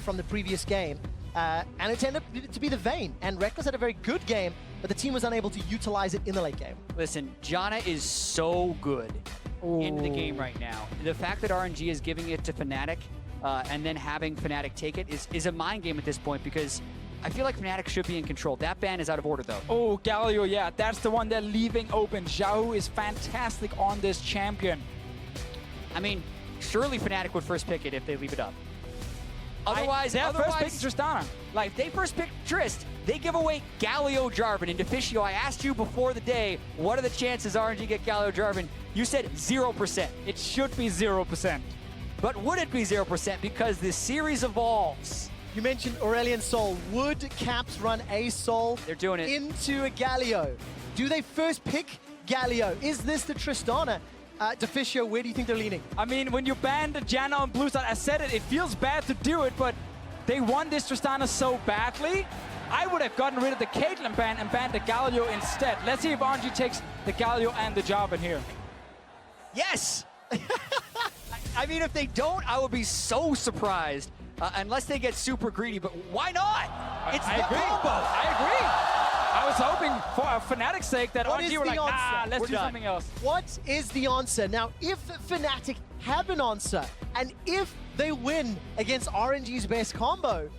from the previous game. And it ended up to be the Vayne. And Reckless had a very good game, but the team was unable to utilize it in the late game. Listen, Janna is so good in the game right now. The fact that RNG is giving it to Fnatic and then having Fnatic take it is a mind game at this point, because I feel like Fnatic should be in control. That ban is out of order, though. Oh, Galio, yeah, that's the one they're leaving open. Xiao is fantastic on this champion. I mean, surely Fnatic would first pick it if they leave it up. Otherwise, first pick Tristana. Like, if they first pick Trist, they give away Galio Jarvan. And Deficio, I asked you before the day, what are the chances RNG get Galio Jarvan? You said 0%. It should be 0%. But would it be 0%? Because this series evolves. You mentioned Aurelion Sol. Would Caps run a Sol They're doing it into a Galio? Do they first pick Galio? Is this the Tristana? Deficio, where do you think they're leaning? I mean, when you ban the Janna on blue side, I said it feels bad to do it, but they won this Tristana so badly. I would have gotten rid of the Caitlyn ban and banned the Galio instead. Let's see if RNG takes the Galio and the Jarvan here. Yes! I mean, if they don't, I would be so surprised. Unless they get super greedy, but why not? It's the combo. I agree. I was hoping for Fnatic's sake that RNG were like, nah, let's do something else. What is the answer? Now, if Fnatic have an answer, and if they win against RNG's best combo,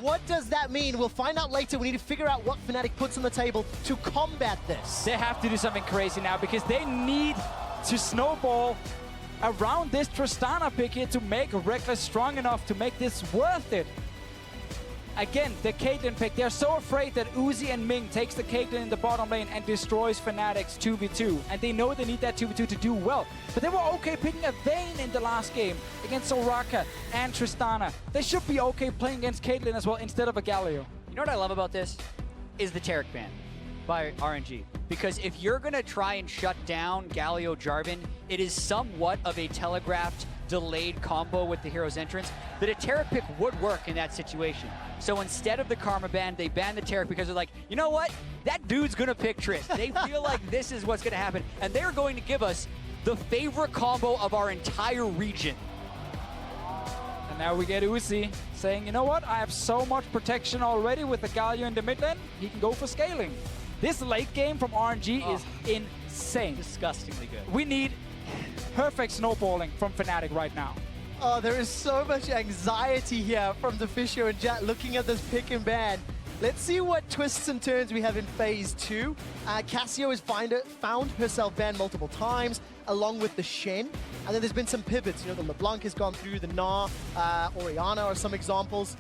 what does that mean? We'll find out later. We need to figure out what Fnatic puts on the table to combat this. They have to do something crazy now, because they need to snowball around this Tristana pick here to make Reckless strong enough to make this worth it. Again, the Caitlyn pick, they're so afraid that Uzi and Ming takes the Caitlyn in the bottom lane and destroys Fnatic's 2v2. And they know they need that 2v2 to do well. But they were okay picking a Vayne in the last game against Soraka and Tristana. They should be okay playing against Caitlyn as well instead of a Galio. You know what I love about this? Is the Taric ban by RNG. Because if you're going to try and shut down Galio Jarvan, it is somewhat of a telegraphed, delayed combo with the hero's entrance, that a Taric pick would work in that situation. So instead of the Karma ban, they ban the Taric because they're like, you know what? That dude's going to pick Trist. They feel like this is what's going to happen. And they're going to give us the favorite combo of our entire region. And now we get Uzi saying, you know what? I have so much protection already with the Galio in the mid lane. He can go for scaling. This late game from RNG is insane. Disgustingly good. We need perfect snowballing from Fnatic right now. Oh, there is so much anxiety here from Deficio and Jat looking at this pick and ban. Let's see what twists and turns we have in phase 2. Cassio has found herself banned multiple times, along with the Shen. And then there's been some pivots. You know, the LeBlanc has gone through, the Na, Orianna are some examples.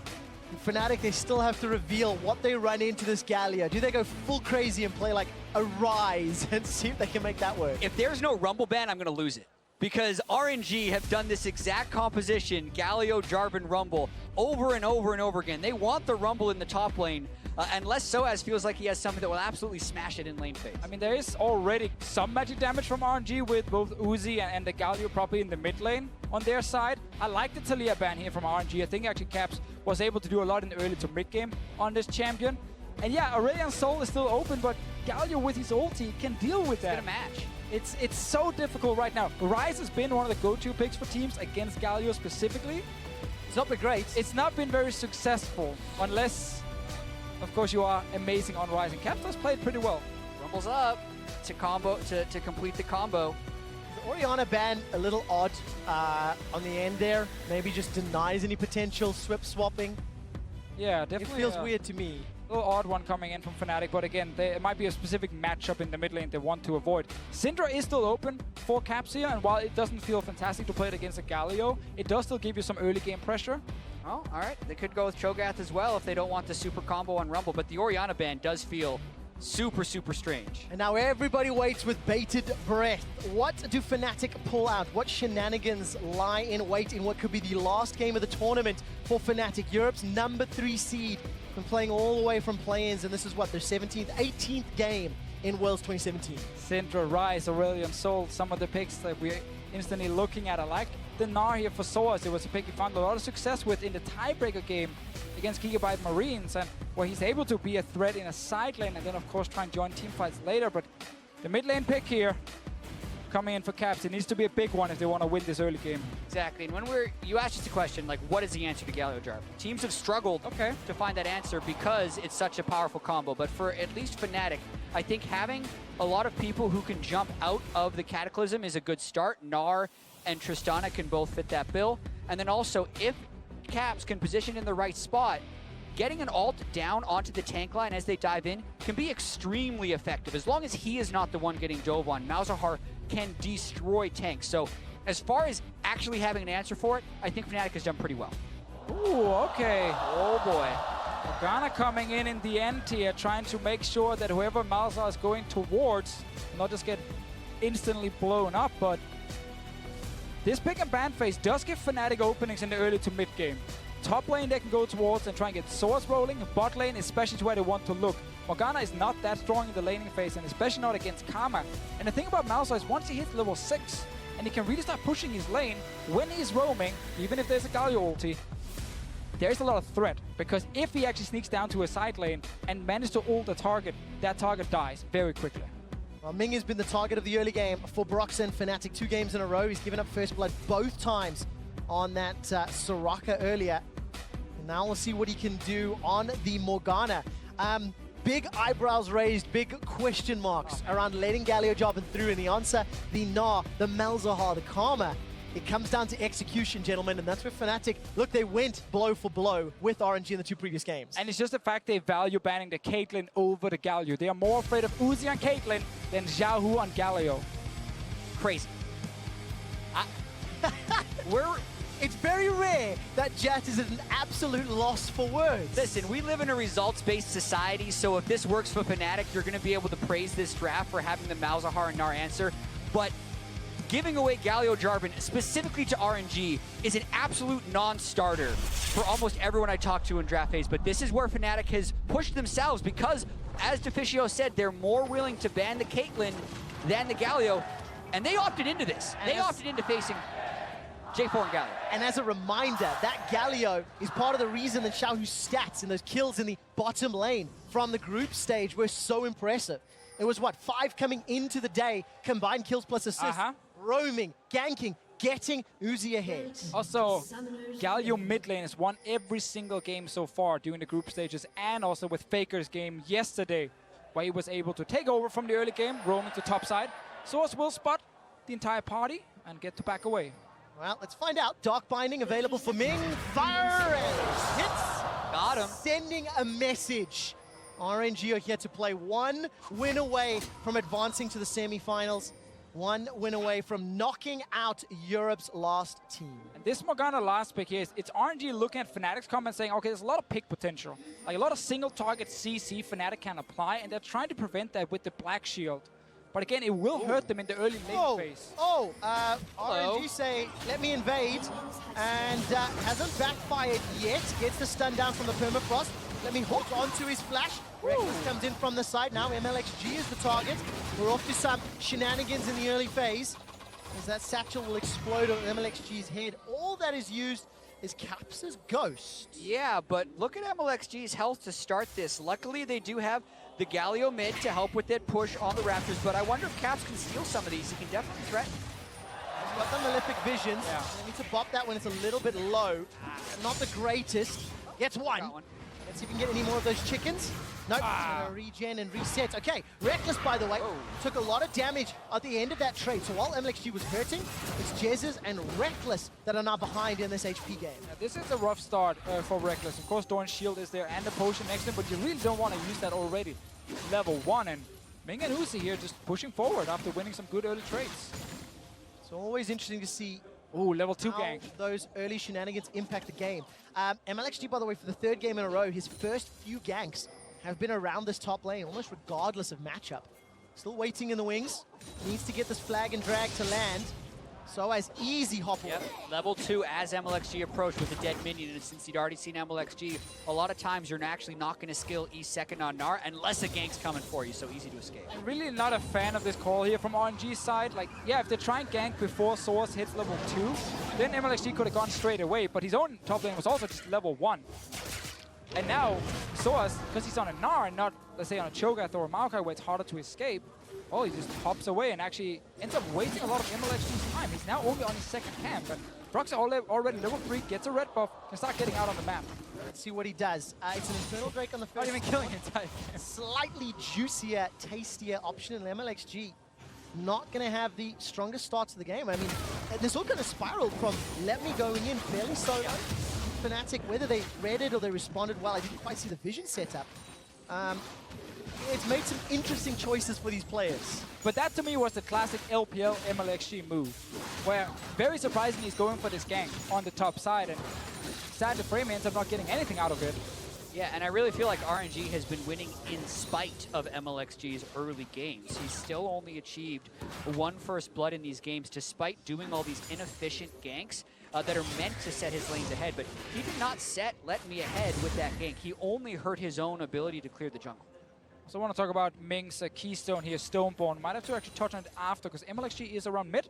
Fnatic, they still have to reveal what they run into this Galio. Do they go full crazy and play like a Rise and see if they can make that work? If there's no Rumble ban, I'm going to lose it. Because RNG have done this exact composition, Galio, Jarvan, Rumble, over and over and over again. They want the Rumble in the top lane, unless Soaz feels like he has something that will absolutely smash it in lane phase. I mean, there is already some magic damage from RNG with both Uzi and the Galio probably in the mid lane on their side. I like the Talia ban here from RNG. I think actually Caps was able to do a lot in the early to mid game on this champion. And yeah, Aurelion Sol is still open, but Galio with his ulti can deal with that. It's gonna match. It's so difficult right now. Rise has been one of the go-to picks for teams against Galio specifically. It's not been great. It's not been very successful, unless, of course, you are amazing on Rise. And Caps has played pretty well. Rumble's up to combo to complete the combo. The Orianna ban a little odd on the end there. Maybe just denies any potential swip swapping. Yeah, definitely. It feels weird to me. A little odd one coming in from Fnatic, but again, it might be a specific matchup in the mid lane they want to avoid. Syndra is still open for Caps here, and while it doesn't feel fantastic to play it against a Galio, it does still give you some early game pressure. Oh, all right. They could go with Cho'Gath as well if they don't want the super combo on Rumble, but the Orianna ban does feel super, super strange. And now everybody waits with bated breath. What do Fnatic pull out? What shenanigans lie in wait in what could be the last game of the tournament for Fnatic? Europe's number 3 seed, been playing all the way from play-ins, and this is what, their 17th, 18th game in Worlds 2017. Syndra, Rise, Aurelion Sol, some of the picks that we're instantly looking at. I like the Gnar here for Soaz. It was a pick he found a lot of success with in the tiebreaker game against Gigabyte Marines, and where he's able to be a threat in a side lane and then of course try and join team fights later. But the mid lane pick here, coming in for Caps. It needs to be a big one if they want to win this early game. Exactly, and when you asked us a question, like, what is the answer to Galio Jarvan? Teams have struggled to find that answer because it's such a powerful combo, but for at least Fnatic, I think having a lot of people who can jump out of the Cataclysm is a good start. Gnar and Tristana can both fit that bill, and then also, if Caps can position in the right spot, getting an ult down onto the tank line as they dive in can be extremely effective. As long as he is not the one getting dove on, Malzahar can destroy tanks. So as far as actually having an answer for it, I think Fnatic has done pretty well. Ooh, okay. Oh boy. Morgana coming in the end here, trying to make sure that whoever Malzahar is going towards will not just get instantly blown up, but this pick and ban phase does give Fnatic openings in the early to mid game. Top lane they can go towards and try and get swords rolling. Bot lane, especially to where they want to look. Morgana is not that strong in the laning phase, and especially not against Karma. And the thing about Malzahar is once he hits level 6, and he can really start pushing his lane, when he's roaming, even if there's a Galio ulti, there's a lot of threat. Because if he actually sneaks down to a side lane and manages to ult a target, that target dies very quickly. Well, Ming has been the target of the early game for Broxen Fnatic 2 games in a row. He's given up first blood both times on that Soraka earlier. And now we'll see what he can do on the Morgana. Big eyebrows raised, big question marks around letting Galio Jarvan through, and the answer, the Gnar, the Malzahar, the Karma. It comes down to execution, gentlemen, and that's where Fnatic, look, they went blow for blow with RNG in the 2 previous games. And it's just the fact they value banning the Caitlyn over the Galio. They are more afraid of Uzi on Caitlyn than Xiaohu on Galio. Crazy. It's very rare that Jet is at an absolute loss for words. Listen, we live in a results-based society, so if this works for Fnatic, you're going to be able to praise this draft for having the Malzahar and Gnar answer. But giving away Galio Jarvan, specifically to RNG, is an absolute non-starter for almost everyone I talk to in draft phase. But this is where Fnatic has pushed themselves because, as Deficio said, they're more willing to ban the Caitlyn than the Galio, and they opted into this. They opted into facing J4 and Galio. And as a reminder, that Galio is part of the reason that Xiaohu's stats and those kills in the bottom lane from the group stage were so impressive. It was, what, 5 coming into the day, combined kills plus assists, roaming, ganking, getting Uzi ahead. Also, Galio mid lane has won every single game so far during the group stages, and also with Faker's game yesterday, where he was able to take over from the early game, roaming to top side. Source will spot the entire party and get to back away. Well, let's find out. Dark Binding available for Ming. Fire and hits. Got him. Sending a message. RNG are here to play 1 win away from advancing to the semifinals. 1 win away from knocking out Europe's last team. And this Morgana last pick here, it's RNG looking at Fnatic's comment saying, okay, there's a lot of pick potential. Like a lot of single target CC Fnatic can apply, and they're trying to prevent that with the Black Shield. But again, it will hurt them in the early lane phase. RNG say, let me invade, and hasn't backfired yet. Gets the stun down from the Permafrost. Let me hook onto his flash. Reckless comes in from the side now. MLXG is the target. We're off to some shenanigans in the early phase, as that satchel will explode on MLXG's head. All that is used is Caps' Ghost. Yeah, but look at MLXG's health to start this. Luckily, they do have the Galio mid to help with that push on the Raptors, but I wonder if Caps can steal some of these. He can definitely threaten. He's got the Malefic Visions. Yeah. They need to bop that when it's a little bit low. Not the greatest. Gets one. Let's see if we can get any more of those chickens. Nope, it's gonna regen and reset. Okay, Reckless, by the way, took a lot of damage at the end of that trade. So while MLXG was hurting, it's Jezzes and Reckless that are now behind in this HP game. Now, this is a rough start for Reckless. Of course, Doran's shield is there and the potion next to him, but you really don't want to use that already. Level 1, and Ming and Uzi here just pushing forward after winning some good early trades. It's always interesting to see level 2 how gank. those early shenanigans impact the game. MLXG, by the way, for the 3rd game in a row, his first few ganks have been around this top lane, almost regardless of matchup. Still waiting in the wings. Needs to get this flag and drag to land. So as easy hop away. Level 2 as MLXG approached with a dead minion, and since he'd already seen MLXG, a lot of times you're actually not going to skill E2 on Gnar unless a gank's coming for you, so easy to escape. I'm really not a fan of this call here from RNG's side. Like, yeah, if they try and gank before Source hits level 2, then MLXG could have gone straight away, but his own top lane was also just level 1. And now, Source, because he's on a Gnar and not, let's say, on a Cho'Gath or a Maokai where it's harder to escape, Oh, he just hops away and actually ends up wasting a lot of MLXG's time. He's now only on his second camp, but Broxah already level 3, gets a red buff, can start getting out on the map. Let's see what he does. It's an Infernal Drake on the Not first. even killing it. Slightly juicier, tastier option in MLXG. Not going to have the strongest start to the game. I mean, this all kind of spiraled from let me going in fairly solo. Fnatic, whether they read it or they responded well, I didn't quite see the vision setup. It's made some interesting choices for these players. But that to me was the classic LPL MLXG move, where very surprisingly he's going for this gank on the top side, and sadly Frame ends up not getting anything out of it. Yeah, and I really feel like RNG has been winning in spite of MLXG's early games. He's still only achieved 1 first blood in these games, despite doing all these inefficient ganks that are meant to set his lanes ahead. But he did not let me ahead with that gank. He only hurt his own ability to clear the jungle. So I want to talk about Ming's keystone here, Stoneborn. Might have to actually touch on it after, because MLXG is around mid.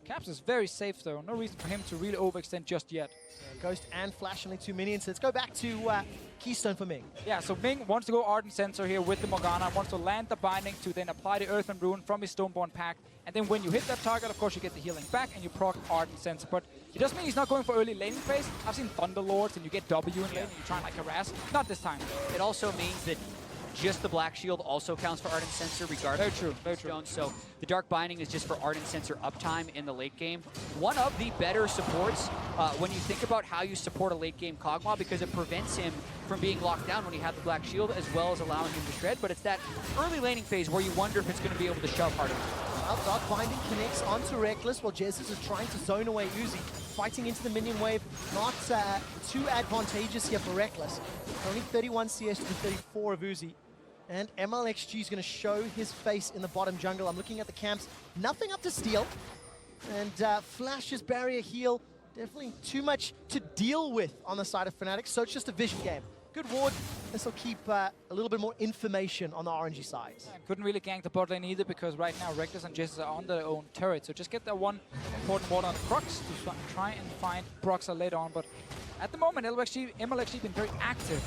Caps is very safe though. No reason for him to really overextend just yet. Yeah, Ghost and Flash only 2 minions. Let's go back to Keystone for Ming. Yeah, so Ming wants to go Ardent Sensor here with the Morgana, wants to land the binding to then apply the Earthman Rune from his Stoneborn pack. And then when you hit that target, of course, you get the healing back and you proc Ardent Sensor. But it doesn't mean he's not going for early laning phase. I've seen Thunderlords and you get W in lane and you try and like harass. Not this time. It also means that just the Black Shield also counts for Ardent Sensor regardless. Very true, very true. So the Dark Binding is just for Ardent Sensor uptime in the late game. One of the better supports when you think about how you support a late game Kog'Maw, because it prevents him from being locked down when you have the Black Shield, as well as allowing him to shred. But it's that early laning phase where you wonder if it's going to be able to shove hard enough. Well, Dark Binding connects onto Reckless while Jesus is trying to zone away Uzi. Fighting into the minion wave, not too advantageous here for Reckless. Only 31 CS to the 34 of Uzi. And MLXG is going to show his face in the bottom jungle. I'm looking at the camps. Nothing up to steal. And Flash's barrier heal, definitely too much to deal with on the side of Fnatic. So it's just a vision game. Good ward. This will keep a little bit more information on the RNG side. Yeah, couldn't really gank the bot lane either, because right now Reckless and Jesus are on their own turret. So just get that one important ward on the Crux to try and find Broxah later on. But at the moment, MLXG been very active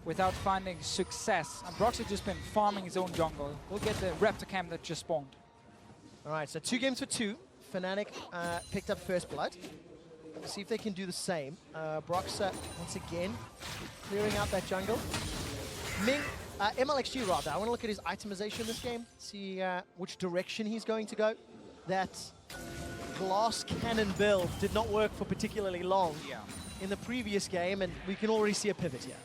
without finding success. And Broxah just been farming his own jungle. We'll get the Raptor camp that just spawned. All right, so 2 games for 2. Fnatic picked up first blood. Let's see if they can do the same. Broxah, once again, clearing out that jungle. Ming, MLXG rather, I want to look at his itemization in this game, see which direction he's going to go. That glass cannon build did not work for particularly long in the previous game, and we can already see a pivot here.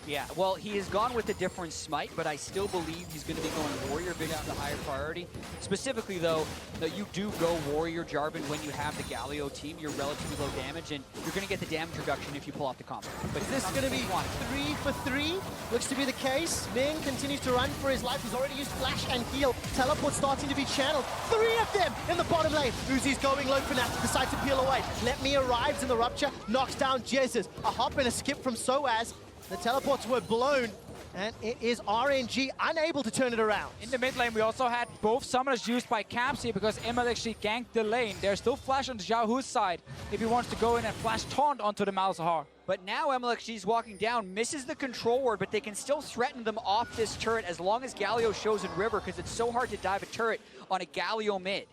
Yeah, well, he has gone with a different smite, but I still believe he's going to be going Warrior Vision as the higher priority. Specifically, though, that you do go Warrior Jarvan when you have the Galio team. You're relatively low damage, and you're going to get the damage reduction if you pull off the combo. But is this going to be 3 for 3? Looks to be the case. Ming continues to run for his life. He's already used Flash and Heal. Teleport starting to be channeled. 3 of them in the bottom lane. Uzi's going low. Fnatic decides to peel away. Let Me arrives in the rupture, knocks down Jesus. A hop and a skip from Soaz. The teleports were blown, and it is RNG unable to turn it around. In the mid lane, we also had both summoners used by Caps here, because MLXG ganked the lane. There's still Flash on Xiaohu's side if he wants to go in and Flash taunt onto the Malzahar. But now MLXG is walking down, misses the control ward, but they can still threaten them off this turret as long as Galio shows in River, because it's so hard to dive a turret on a Galio mid.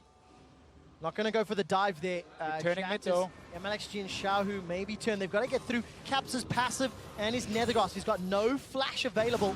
Not going to go for the dive there. Turning mid though. MLXG and Xiaohu maybe turn. They've got to get through Caps' passive and his Nethergoss. He's got no flash available.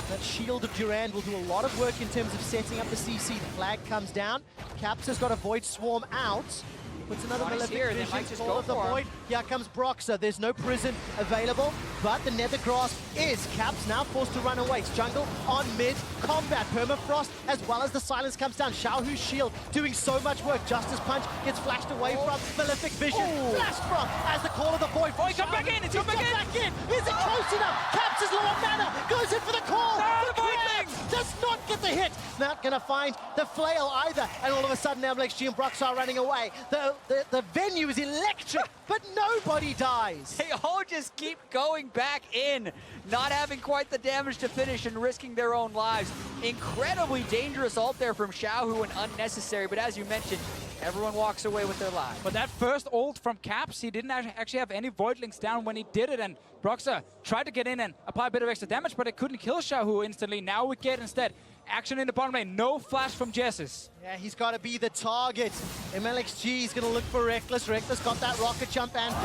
That Shield of Durand will do a lot of work in terms of setting up the CC. The flag comes down. Caps has got a Void Swarm out. Puts another Malefic here, Vision, they might just Call go of the for him. Void. Here comes Broxah. There's no prison available, but the Nethergrass is. Caps now forced to run away. It's jungle on mid combat. Permafrost as well as the silence comes down. Xiaohu's shield doing so much work. Justice Punch gets flashed away from. Malefic Vision flashed from as the Call of the Void. Oh, he come back in! It's come back in! Is it close enough? Caps is low on mana. Goes in for the call. No, The the Void Crab Link! does not get the hit. Not going to find the flail either. And all of a sudden, MLXG and Broxah are running away. The venue is electric, but nobody dies. They all just keep going back in, not having quite the damage to finish and risking their own lives. Incredibly dangerous ult there from Xiaohu and unnecessary, but as you mentioned, everyone walks away with their lives. But that first ult from Caps, he didn't actually have any Void Links down when he did it, and Broxah tried to get in and apply a bit of extra damage, but it couldn't kill Xiaohu instantly. Now we get instead Action in the bottom lane. No flash from Jessus. Yeah, he's got to be the target. MLXG is going to look for Reckless. Reckless got that rocket jump and Dog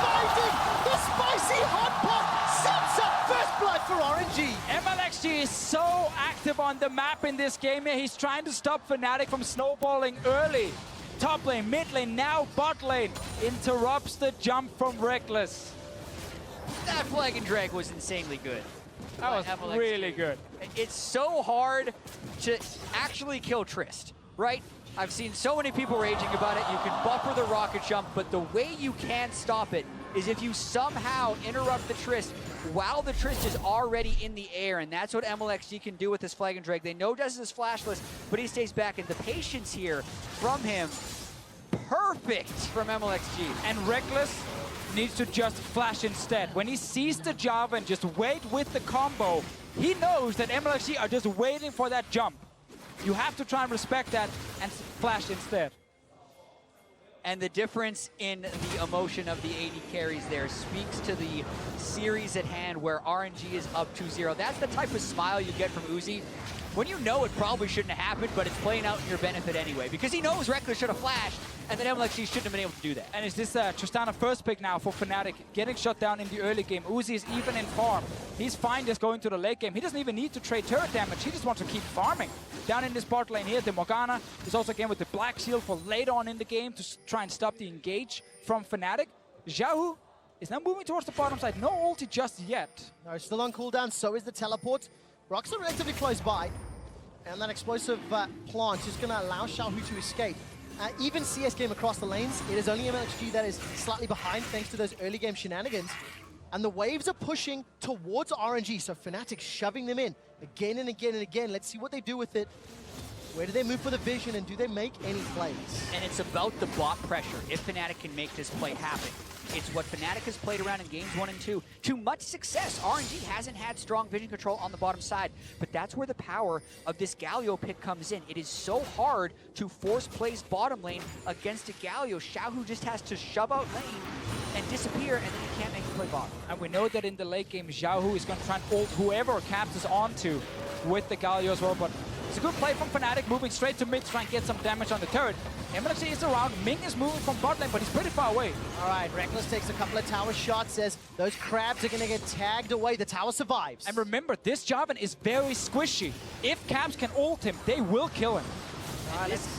fighting! The spicy hot pot sets up first blood for RNG. MLXG is so active on the map in this game here. He's trying to stop Fnatic from snowballing early. Top lane, mid lane, now bot lane. Interrupts the jump from Reckless. That flag and drag was insanely good. That was MLXG. really good. It's so hard to actually kill Trist, right? I've seen so many people raging about it. You can buffer the rocket jump, but the way you can stop it is if you somehow interrupt the Trist while the Trist is already in the air, and that's what MLXG can do with this flag and drag. They know Justice is flashless, but he stays back, and the patience here from him, perfect from MLXG. And Reckless needs to just flash instead. When he sees the Java and just wait with the combo, he knows that MLXG are just waiting for that jump. You have to try and respect that and flash instead. And the difference in the emotion of the AD carries there speaks to the series at hand where RNG is up 2-0. That's the type of smile you get from Uzi when you know it probably shouldn't have happened, but it's playing out in your benefit anyway. Because he knows Reckless should have flashed, and then MLXG shouldn't have been able to do that. And is this Tristana first pick now for Fnatic, getting shut down in the early game. Uzi is even in farm. He's fine just going to the late game. He doesn't even need to trade turret damage. He just wants to keep farming. Down in this bot lane here, the Morgana is also again with the Black Shield for later on in the game to try and stop the engage from Fnatic. Xiaohu is now moving towards the bottom side. No ulti just yet. No, still on cooldown, so is the teleport. Rocks are relatively close by. And that explosive plant is going to allow Xiaohu to escape. Even CS game across the lanes, it is only MLXG that is slightly behind thanks to those early game shenanigans. And the waves are pushing towards RNG, so Fnatic shoving them in again and again and again. Let's see what they do with it. Where do they move for the vision, and do they make any plays? And it's about the bot pressure, if Fnatic can make this play happen. It's what Fnatic has played around in games 1 and 2 to much success. RNG hasn't had strong vision control on the bottom side, but that's where the power of this Galio pick comes in. It is so hard to force plays bottom lane against a Galio. Xiaohu just has to shove out lane and disappear, and then he can't make the play bottom. And we know that in the late game, Xiaohu is going to try and ult whoever Caps is onto with the Galio as well, but it's a good play from Fnatic, moving straight to mid to try and get some damage on the turret. MLXG is around, Ming is moving from bot lane, but he's pretty far away. All right, Reckless takes a couple of tower shots as those crabs are going to get tagged away. The tower survives. And remember, this Jarvan is very squishy. If Caps can ult him, they will kill him.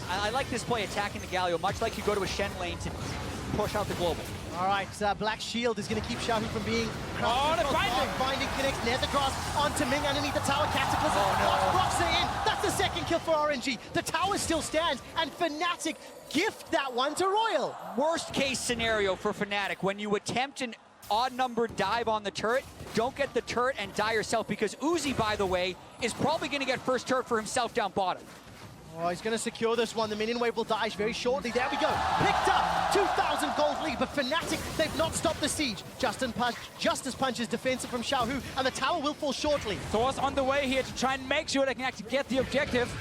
I like this play attacking the Galio, much like you go to a Shen lane to push out the global. All right, Black Shield is going to keep Xiaohu from being... Oh, the binding! Binding connects near the grass onto Ming underneath the tower. Cataclysm blocks it in. That's the second kill for RNG. The tower still stands, and Fnatic gift that one to Royal. Worst case scenario for Fnatic, when you attempt an odd-numbered dive on the turret, don't get the turret and die yourself, because Uzi, by the way, is probably going to get first turret for himself down bottom. Oh, he's going to secure this one. The minion wave will die very shortly. There we go. Picked up. 2,000 gold lead. But Fnatic, they've not stopped the siege. Justice Punch is defensive from Xiaohu, and the tower will fall shortly. Thor's on the way here to try and make sure they can actually get the objective.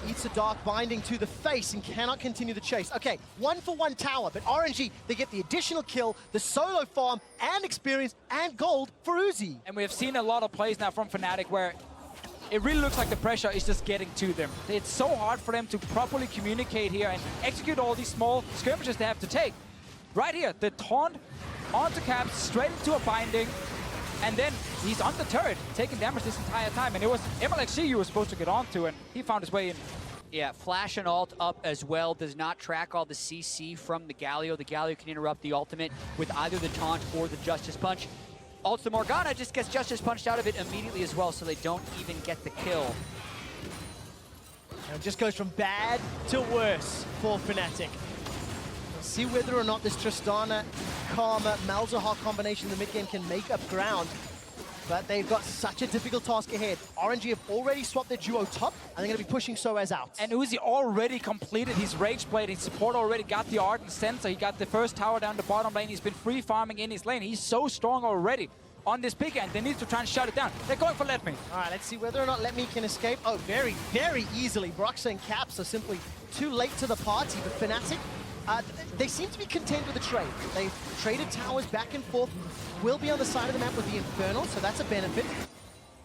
Eats a dark binding to the face and cannot continue the chase. Okay, 1-for-1 tower, but RNG, they get the additional kill, the solo farm, and experience, and gold for Uzi. And we have seen a lot of plays now from Fnatic where it really looks like the pressure is just getting to them. It's so hard for them to properly communicate here and execute all these small skirmishes they have to take. Right here, the taunt onto Caps, straight into a binding, and then he's on the turret, taking damage this entire time. And it was MLXG you were supposed to get onto, and he found his way in. Yeah, flash and ult up as well. Does not track all the CC from the Galio. The Galio can interrupt the ultimate with either the taunt or the Justice Punch. Ults the Morgana, just gets Justice Punched out of it immediately as well, so they don't even get the kill. And it just goes from bad to worse for Fnatic. Let's see whether or not this Tristana, Karma, Malzahar combination in the mid-game can make up ground. But they've got such a difficult task ahead. RNG have already swapped their duo top, and they're going to be pushing Soaz out. And Uzi already completed his Rage Blade. His support already got the Ardent Sensor. He got the first tower down the bottom lane. He's been free farming in his lane. He's so strong already on this pick, and they need to try and shut it down. They're going for Let Me. All right, let's see whether or not Let Me can escape. Oh, very, very easily. Broxah and Caps are simply too late to the party, but Fnatic, they seem to be content with the trade. They've traded towers back and forth. Will be on the side of the map with the Infernal, so that's a benefit.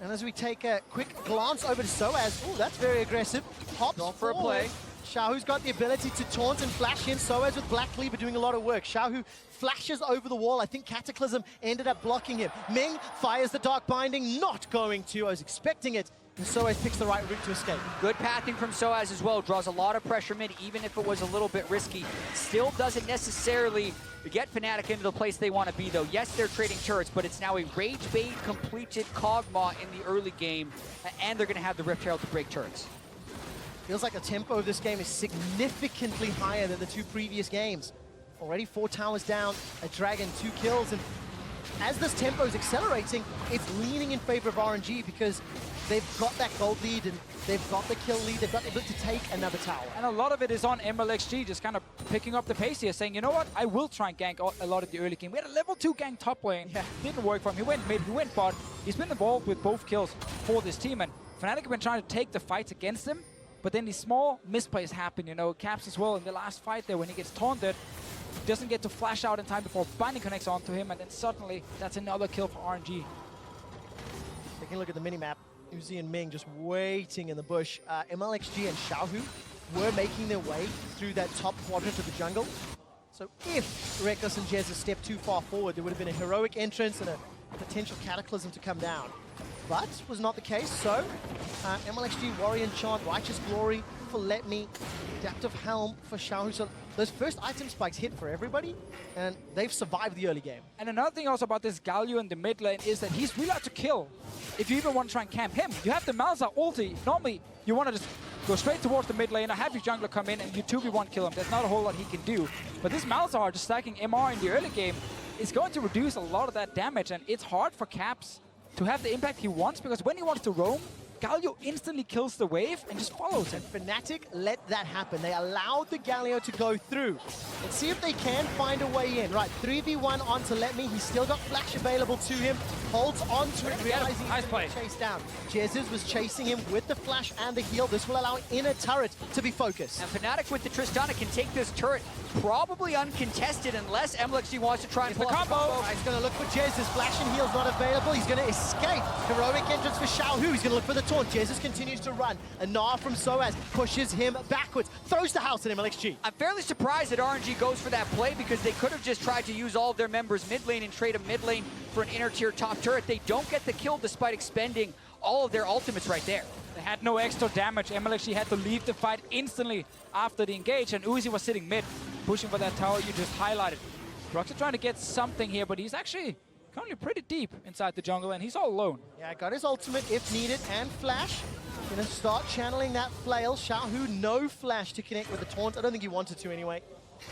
And as we take a quick glance over to Soaz, oh, that's very aggressive. Hops Going for a forward. play. Xiaohu's got the ability to taunt and flash in. Soaz with Black Cleaver doing a lot of work. Xiaohu flashes over the wall. I think Cataclysm ended up blocking him. Ming fires the Dark Binding, not going to. I was expecting it. And Soaz picks the right route to escape. Good pathing from Soaz as well. Draws a lot of pressure mid, even if it was a little bit risky. Still doesn't necessarily get Fnatic into the place they want to be, though. Yes, they're trading turrets, but it's now a Rage Bait completed Kog'Maw in the early game, and they're going to have the Rift Herald to break turrets. Feels like the tempo of this game is significantly higher than the two previous games. Already 4 towers down, a dragon, 2 kills, and as this tempo is accelerating, it's leaning in favor of RNG because they've got that gold lead and they've got the kill lead, they've got the ability to take another tower. And a lot of it is on MLXG just kind of picking up the pace here, saying, you know what, I will try and gank a lot of the early game. We had a level 2 gank top lane. Yeah. Didn't work for him. He went mid, he went bot. He's been involved with both kills for this team, and Fnatic have been trying to take the fights against him, but then these small misplays happen, you know. Caps as well in the last fight there when he gets taunted. Doesn't get to flash out in time before Binding connects onto him, and then suddenly that's another kill for RNG. Taking a look at the minimap, Uzi and Ming just waiting in the bush. MLXG and Xiaohu were making their way through that top quadrant of the jungle. So if Reckless and Jez had stepped too far forward, there would have been a heroic entrance and a potential Cataclysm to come down. But was not the case, so MLXG, Warrior Enchant, Righteous Glory for Let Me, Adaptive Helm for Xiaohu. So those first item spikes hit for everybody, and they've survived the early game. And another thing also about this Galio in the mid lane is that he's really hard to kill. If you even want to try and camp him, you have the Malzahar ulti. Normally, you want to just go straight towards the mid lane or have your jungler come in and you 2v1 kill him. There's not a whole lot he can do. But this Malzahar just stacking MR in the early game is going to reduce a lot of that damage, and it's hard for Caps to have the impact he wants, because when he wants to roam, Galio instantly kills the wave and just follows him. Fnatic let that happen. They allowed the Galio to go through. Let's see if they can find a way in. Right, 3v1 onto Let Me. He's still got flash available to him. Holds on to it, realizing he's going to be chased down. Jesus was chasing him with the flash and the heal. This will allow inner turret to be focused. And Fnatic with the Tristana can take this turret probably uncontested unless MLXG wants to try and pull off the combo. He's going to look for Jez. His flash and heal's not available. He's going to escape. Heroic entrance for Xiaohu. He's going to look for the taunt. Jesus continues to run. Anar from Soaz pushes him backwards. Throws the house at MLXG. I'm fairly surprised that RNG goes for that play, because they could have just tried to use all of their members mid lane and trade a mid lane for an inner tier top turret. They don't get the kill despite expending all of their ultimates right there. They had no extra damage. MLXG had to leave the fight instantly after the engage, and Uzi was sitting mid, pushing for that tower you just highlighted. Brox are trying to get something here, but he's actually currently pretty deep inside the jungle, and he's all alone. Yeah, got his ultimate if needed, and flash. Gonna start channeling that flail. Xiaohu, no flash to connect with the taunt. I don't think he wanted to anyway.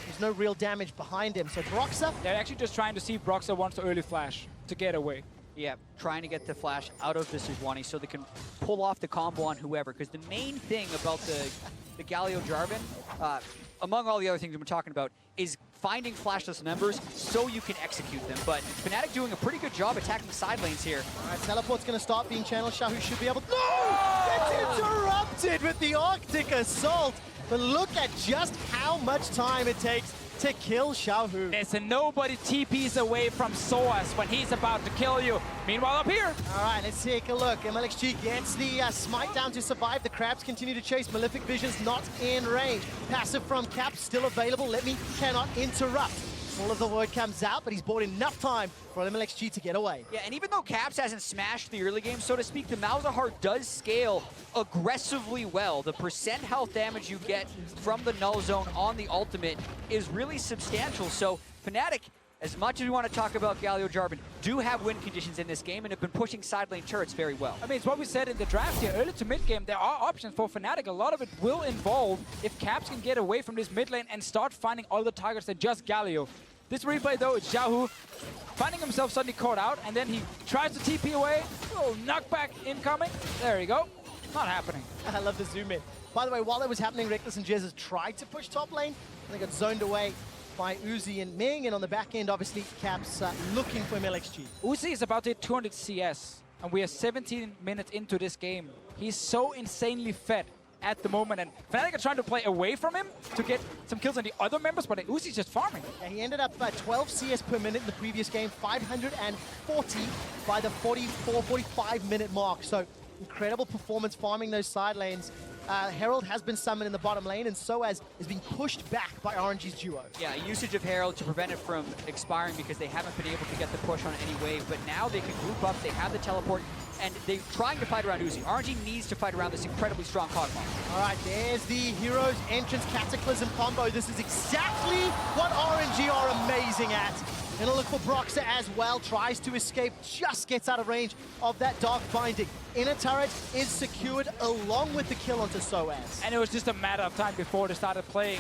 There's no real damage behind him. So Broxah, They're actually just trying to see if Broxah wants to early flash to get away. Yeah, trying to get the flash out of the Sejuani so they can pull off the combo on whoever. Because the main thing about the Galio Jarvan, among all the other things we've been talking about, is finding flashless members so you can execute them. But Fnatic doing a pretty good job attacking side lanes here. all right, teleport's gonna start being channeled. Xiaohu should be able to... No! It's interrupted with the Arctic Assault. But look at just how much time it takes to kill Xiaohu. There's a nobody TPs away from Soaz when he's about to kill you. Meanwhile, up here, All right, let's take a look. MLXG gets the smite down to survive. The Crabs continue to chase. Malefic Vision's not in range. Passive from Cap still available. Let Me cannot interrupt. All of the Void comes out, but he's bought enough time for MLXG to get away. Yeah, and even though Caps hasn't smashed the early game, so to speak, the Malzahar does scale aggressively well. The percent health damage you get from the Null Zone on the ultimate is really substantial. So Fnatic, as much as we want to talk about Galio Jarvan, do have win conditions in this game and have been pushing side lane turrets very well. I mean, it's what we said in the draft here. Early to mid game, there are options for Fnatic. A lot of it will involve if Caps can get away from this mid lane and start finding other targets than just Galio. This replay, though, is Xiaohu finding himself suddenly caught out, and then he tries to TP away. Oh, knockback incoming. There you go. Not happening. I love the zoom in. By the way, while that was happening, Reckless and Jez has tried to push top lane. They got zoned away by Uzi and Ming, and on the back end, obviously, Caps looking for MLXG. Uzi is about to hit 200 CS, and we are 17 minutes into this game. He's so insanely fed at the moment. And Fnatic are trying to play away from him to get some kills on the other members, but Uzi's just farming. Yeah, he ended up 12 CS per minute in the previous game, 540 by the 44, 45-minute mark. So incredible performance farming those side lanes. Herald has been summoned in the bottom lane, and Soaz is being pushed back by RNG's duo. Yeah, usage of Herald to prevent it from expiring because they haven't been able to get the push on any wave, but now they can group up, they have the teleport, and they're trying to fight around Uzi. RNG needs to fight around this incredibly strong Kog'Maw. All right, there's the Heroes Entrance Cataclysm combo. This is exactly what RNG are amazing at. Gonna look for Broxah as well, tries to escape, just gets out of range of that Dark Binding. Inner turret is secured along with the kill onto Soaz. And it was just a matter of time before they started playing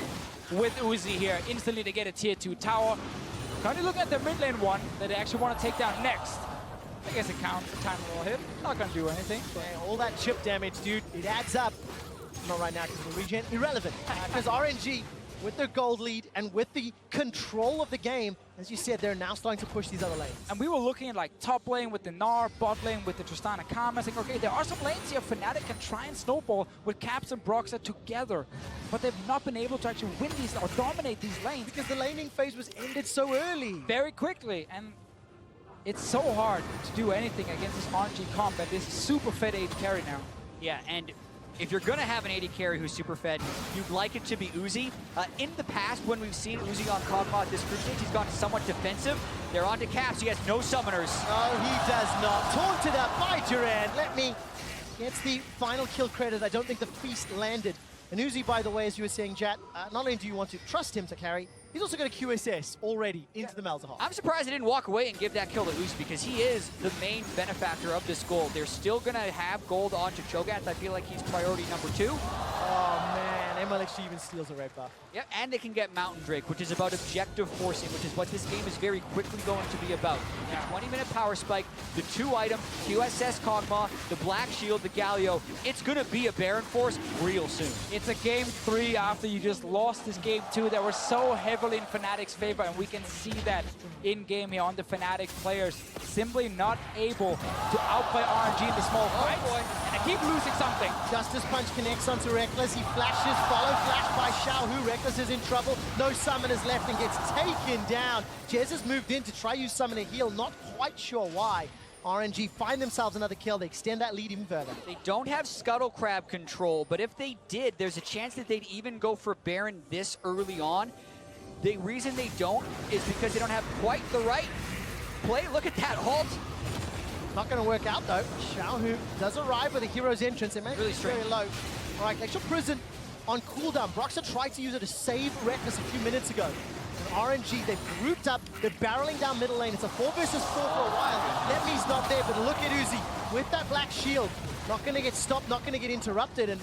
with Uzi here. Instantly they get a tier 2 tower. Currently looking at the mid lane one that they actually want to take down next. I guess it counts, time roll hit. Not gonna do anything. Yeah, all that chip damage, dude, it adds up. Not right now because of the regen, irrelevant. Because RNG, with their gold lead and with the control of the game, as you said, they're now starting to push these other lanes. And we were looking at like top lane with the Gnar, bot lane with the Tristana Karma. Saying, okay, there are some lanes here Fnatic can try and snowball with Caps and Broxah together. But they've not been able to actually win these or dominate these lanes. Because the laning phase was ended so early. Very quickly. And it's so hard to do anything against this RNG comp that this super fed AD carry now. Yeah, and if you're going to have an AD carry who's super fed, you'd like it to be Uzi. In the past, when we've seen Uzi on Kog'Maw at this group stage, he's gotten somewhat defensive. They're on to Caps. He has no summoners. Oh, he does not. Taunted up by Duran. Let me gets the final kill credit. I don't think the feast landed. And Uzi, by the way, as you were saying, Jat, not only do you want to trust him to carry, he's also got a QSS already into the Malzahar. I'm surprised he didn't walk away and give that kill to Uzi because he is the main benefactor of this gold. They're still going to have gold onto Cho'Gath. I feel like he's priority number 2. Oh, man. MLXG even steals a red buff. Yeah, and they can get Mountain Drake, which is about objective forcing, which is what this game is very quickly going to be about. The 20-minute power spike, the 2-item, QSS Kog'Maw, the Black Shield, the Galio. It's going to be a Baron Force real soon. It's a game 3 after you just lost this game 2 that were so heavily in Fnatic's favor, and we can see that in-game here on the Fnatic players simply not able to outplay RNG in the small fights. Boy. And they keep losing something. Justice Punch connects onto Reckless. He flashes, follow flash by Xiaohu. Reckless is in trouble. No summoners left and gets taken down. Jez has moved in to try use summon a heal. Not quite sure why. RNG find themselves another kill. They extend that lead even further. They don't have Scuttle Crab control, but if they did, there's a chance that they'd even go for Baron this early on. The reason they don't is because they don't have quite the right play. Look at that ult. Not going to work out, though. Xiaohu does arrive with a Hero's Entrance. It makes Really it very low. All right, Glacial Prison on cooldown. Broxah tried to use it to save Reckless a few minutes ago. And RNG, they've grouped up. They're barreling down middle lane. It's a 4 versus 4 for a while. Lemmy's not there, but look at Uzi with that Black Shield. Not going to get stopped, not going to get interrupted, and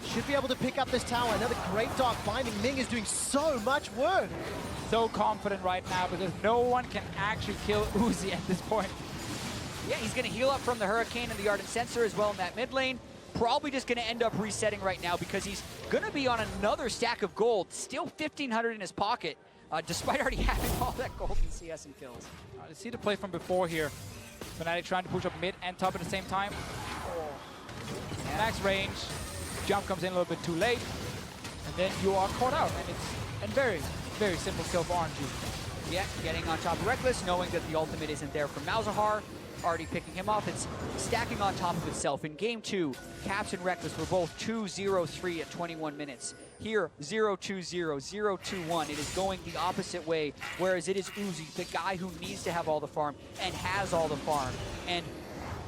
should be able to pick up this tower. Another great Dark Binding. Ming is doing so much work. So confident right now because no one can actually kill Uzi at this point. Yeah, he's going to heal up from the Hurricane and the Ardent Sensor as well in that mid lane. Probably just going to end up resetting right now because he's going to be on another stack of gold. Still 1,500 in his pocket, despite already having all that gold in CS and kills. Let's see the play from before here. Fnatic trying to push up mid and top at the same time. Max range. Jump comes in a little bit too late. And then you are caught out. And it's a very, very simple kill for RNG. Yeah, getting on top of Reckless, knowing that the ultimate isn't there for Malzahar. Already picking him off. It's stacking on top of itself. In game 2, Caps and Reckless were both 2-0-3 at 21 minutes. Here, 0-2-0, 0-2-1. It is going the opposite way, whereas it is Uzi, the guy who needs to have all the farm and has all the farm. And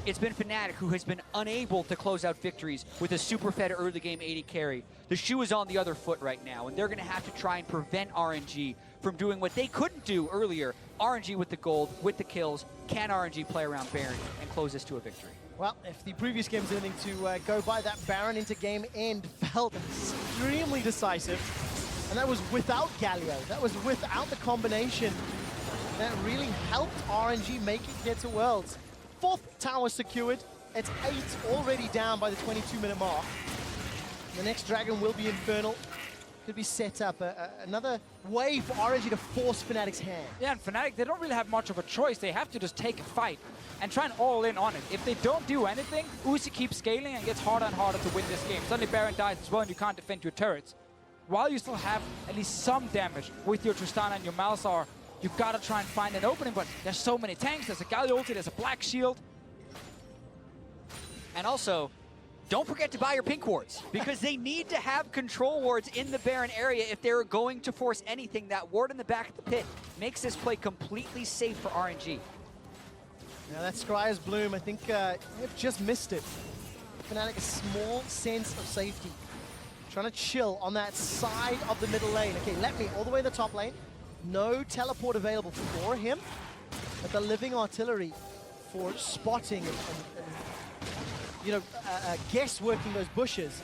it's been Fnatic who has been unable to close out victories with a super fed early game AD carry. The shoe is on the other foot right now, and they're going to have to try and prevent RNG from doing what they couldn't do earlier. RNG with the gold, with the kills. Can RNG play around Baron and close this to a victory? Well, if the previous game was anything to go by, that Baron into game end felt extremely decisive. And that was without Galio. That was without the combination that really helped RNG make it get to Worlds. 4th tower secured. It's 8 already down by the 22-minute mark. The next dragon will be Infernal. could be set up another way for RNG to force Fnatic's hand. Yeah, and Fnatic, they don't really have much of a choice. They have to just take a fight and try and all in on it. If they don't do anything, Uzi keeps scaling and gets harder and harder to win this game. Suddenly Baron dies as well and you can't defend your turrets. While you still have at least some damage with your Tristana and your Malzahar, you've got to try and find an opening, but there's so many tanks. There's a Galio ulti, there's a Black Shield. And also, don't forget to buy your pink wards, because they need to have control wards in the Baron area if they're going to force anything. That ward in the back of the pit makes this play completely safe for RNG. Now that Scryer's Bloom, I think you've just missed it. Fnatic a small sense of safety. Trying to chill on that side of the middle lane. Okay, let me all the way in the top lane. No teleport available for him, but the living artillery for spotting and you know, guess working those bushes,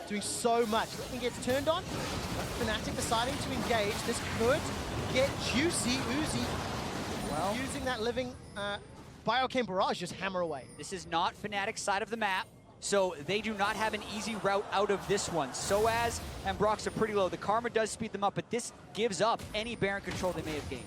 doing so much. Nothing gets turned on. Fnatic deciding to engage. This could get juicy. Uzi, well, using that living Biochem barrage, just hammer away. This is not Fnatic's side of the map, so they do not have an easy route out of this one. Soaz and Brox are pretty low. The Karma does speed them up, but this gives up any Baron control they may have gained.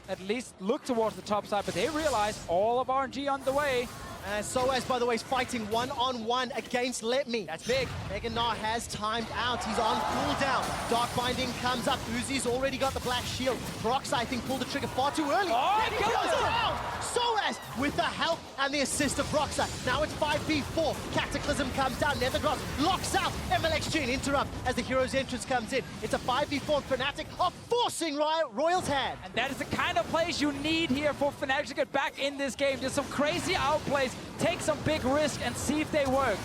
At least look towards the top side, but they realize all of RNG on the way. And Soaz, by the way, is fighting one-on-one against Let Me. That's big. Mega Gnar has timed out. He's on cooldown. Dark Binding comes up. Uzi's already got the Black Shield. Brox, I think, pulled the trigger far too early. Oh, and he goes down. Soaz with the help and the assist of Broxa. Now it's 5v4. Cataclysm comes down. Nethergross locks out MLXG and interrupt as the hero's entrance comes in. It's a 5v4. Fnatic are forcing Royal's hand. And that is the kind of plays you need here for Fnatic to get back in this game. Just some crazy outplays. Take some big risk and see if they work.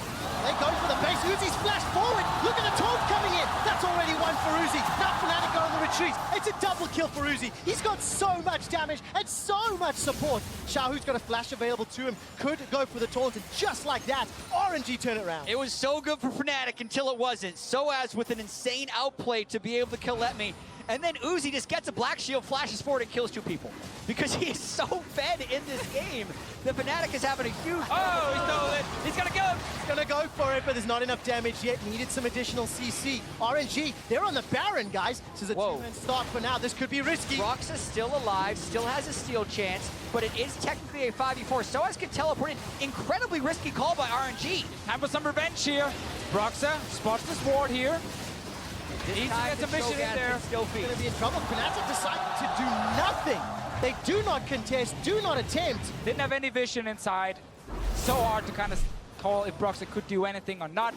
They go for the base. Uzi's flashed forward. Look at the taunt coming in. That's already one for Uzi. Now Fnatic are on the retreat. It's a double kill for Uzi. He's got so much damage and so much support. Xiaohu's got a flash available to him. Could go for the taunt, and just like that, RNG turn it around. It was so good for Fnatic until it wasn't. Soaz with an insane outplay to be able to kill Let Me. And then Uzi just gets a Black Shield, flashes forward, and kills two people. Because he is so fed in this game. The Fnatic is having a huge... Oh, he stole it. He's going to kill him. He's going to go for it, but there's not enough damage yet. Needed some additional CC. RNG, they're on the Baron, guys. This is a two-man start for now. This could be risky. Brox is still alive, still has a steal chance, but it is technically a 5v4. Soaz can teleport in. Incredibly risky call by RNG. Time for some revenge here. Broxa spots this ward here. This time the vision in there. Still Going to be in trouble. Fnatic decided to do nothing. They do not contest, do not attempt. Didn't have any vision inside. So hard to kind of call if Broxa could do anything or not.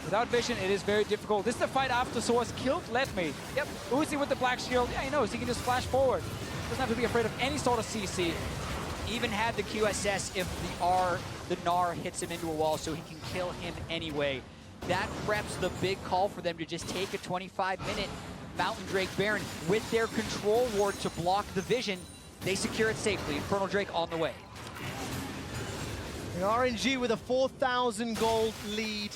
Without vision, it is very difficult. This is the fight after Soaz killed Let Me. Yep, Uzi with the Black Shield. Yeah, he knows he can just flash forward. Doesn't have to be afraid of any sort of CC. Even had the QSS if the Gnar hits him into a wall, so he can kill him anyway. That preps the big call for them to just take a 25-minute Mountain Drake Baron with their control ward to block the vision. They secure it safely. Infernal Drake on the way. The RNG with a 4,000 gold lead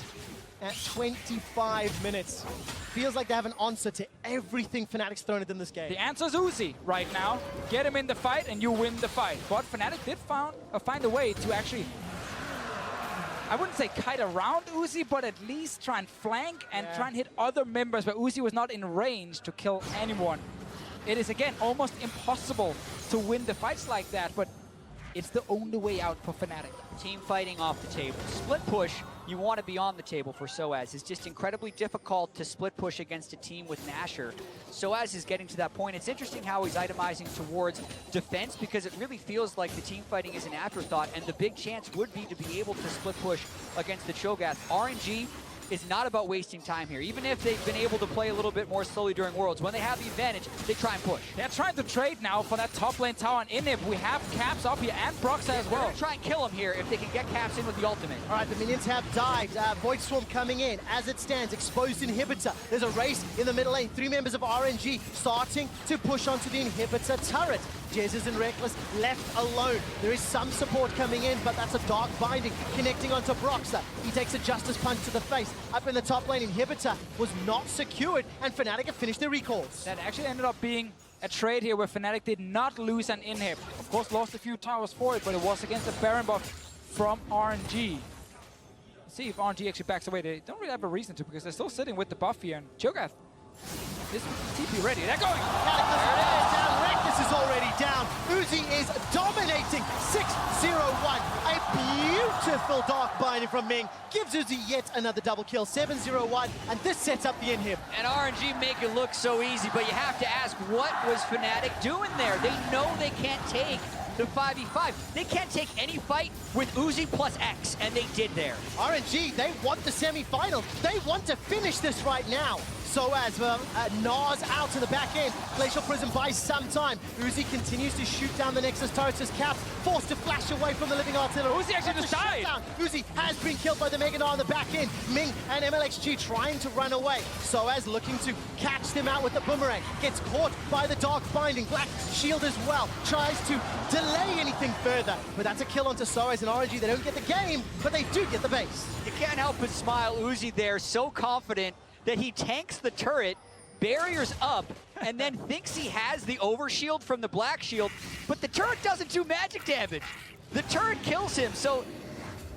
at 25 minutes. Feels like they have an answer to everything Fnatic's thrown at them this game. The answer is Uzi right now. Get him in the fight and you win the fight. But Fnatic did find a way to actually, I wouldn't say kite around Uzi, but at least try and flank and try and hit other members, but Uzi was not in range to kill anyone. It is, again, almost impossible to win the fights like that, but it's the only way out for Fnatic. Team fighting off the table. Split push, you want to be on the table for Soaz. It's just incredibly difficult to split push against a team with Nashor. Soaz is getting to that point. It's interesting how he's itemizing towards defense, because it really feels like the team fighting is an afterthought, and the big chance would be to be able to split push against the Cho'Gath. RNG is not about wasting time here. Even if they've been able to play a little bit more slowly during Worlds, when they have the advantage, they try and push. They're trying to trade now for that top lane tower and Inhib. We have Caps up here and Broxa as well. They're gonna try and kill him here if they can get Caps in with the ultimate. All right, the minions have died. Void Swarm coming in. As it stands, exposed inhibitor. There's a race in the middle lane. 3 members of RNG starting to push onto the inhibitor turret. Jez is and Reckless left alone. There is some support coming in, but that's a Dark Binding connecting onto Broxa. He takes a Justice Punch to the face. Up in the top lane, inhibitor was not secured, and Fnatic have finished their recalls. That actually ended up being a trade here where Fnatic did not lose an Inhib. Of course, lost a few towers for it, but it was against a Baron buff from RNG. See if RNG actually backs away. They don't really have a reason to because they're still sitting with the buff here. And Cho'Gath is TP ready. They're going. Cataclysm is down. Reckless is already down. Uzi is dominating. 6-0-1. A beautiful dark binding from Ming gives Uzi yet another double kill. 7-0-1. And this sets up the inhib. And RNG make it look so easy, but you have to ask, what was Fnatic doing there? They know they can't take the 5v5. They can't take any fight with Uzi plus X, and they did there. RNG, they want the semi-final. They want to finish this right now. So as Nas out to the back end, Glacial Prism buys some time. Uzi continues to shoot down the Nexus turrets as Caps forced to flash away from the living artillery. Uzi actually just died. Uzi has been killed by the Mega Gnar on the back end. Ming and MLXG trying to run away. So as looking to catch them out with the boomerang. Gets caught by the dark binding. Black shield as well. Tries to delay anything further. But that's a kill onto Soaz and RNG. They don't get the game, but they do get the base. You can't help but smile. Uzi there, so confident that he tanks the turret, barriers up, and then thinks he has the overshield from the black shield, but the turret doesn't do magic damage. The turret kills him, so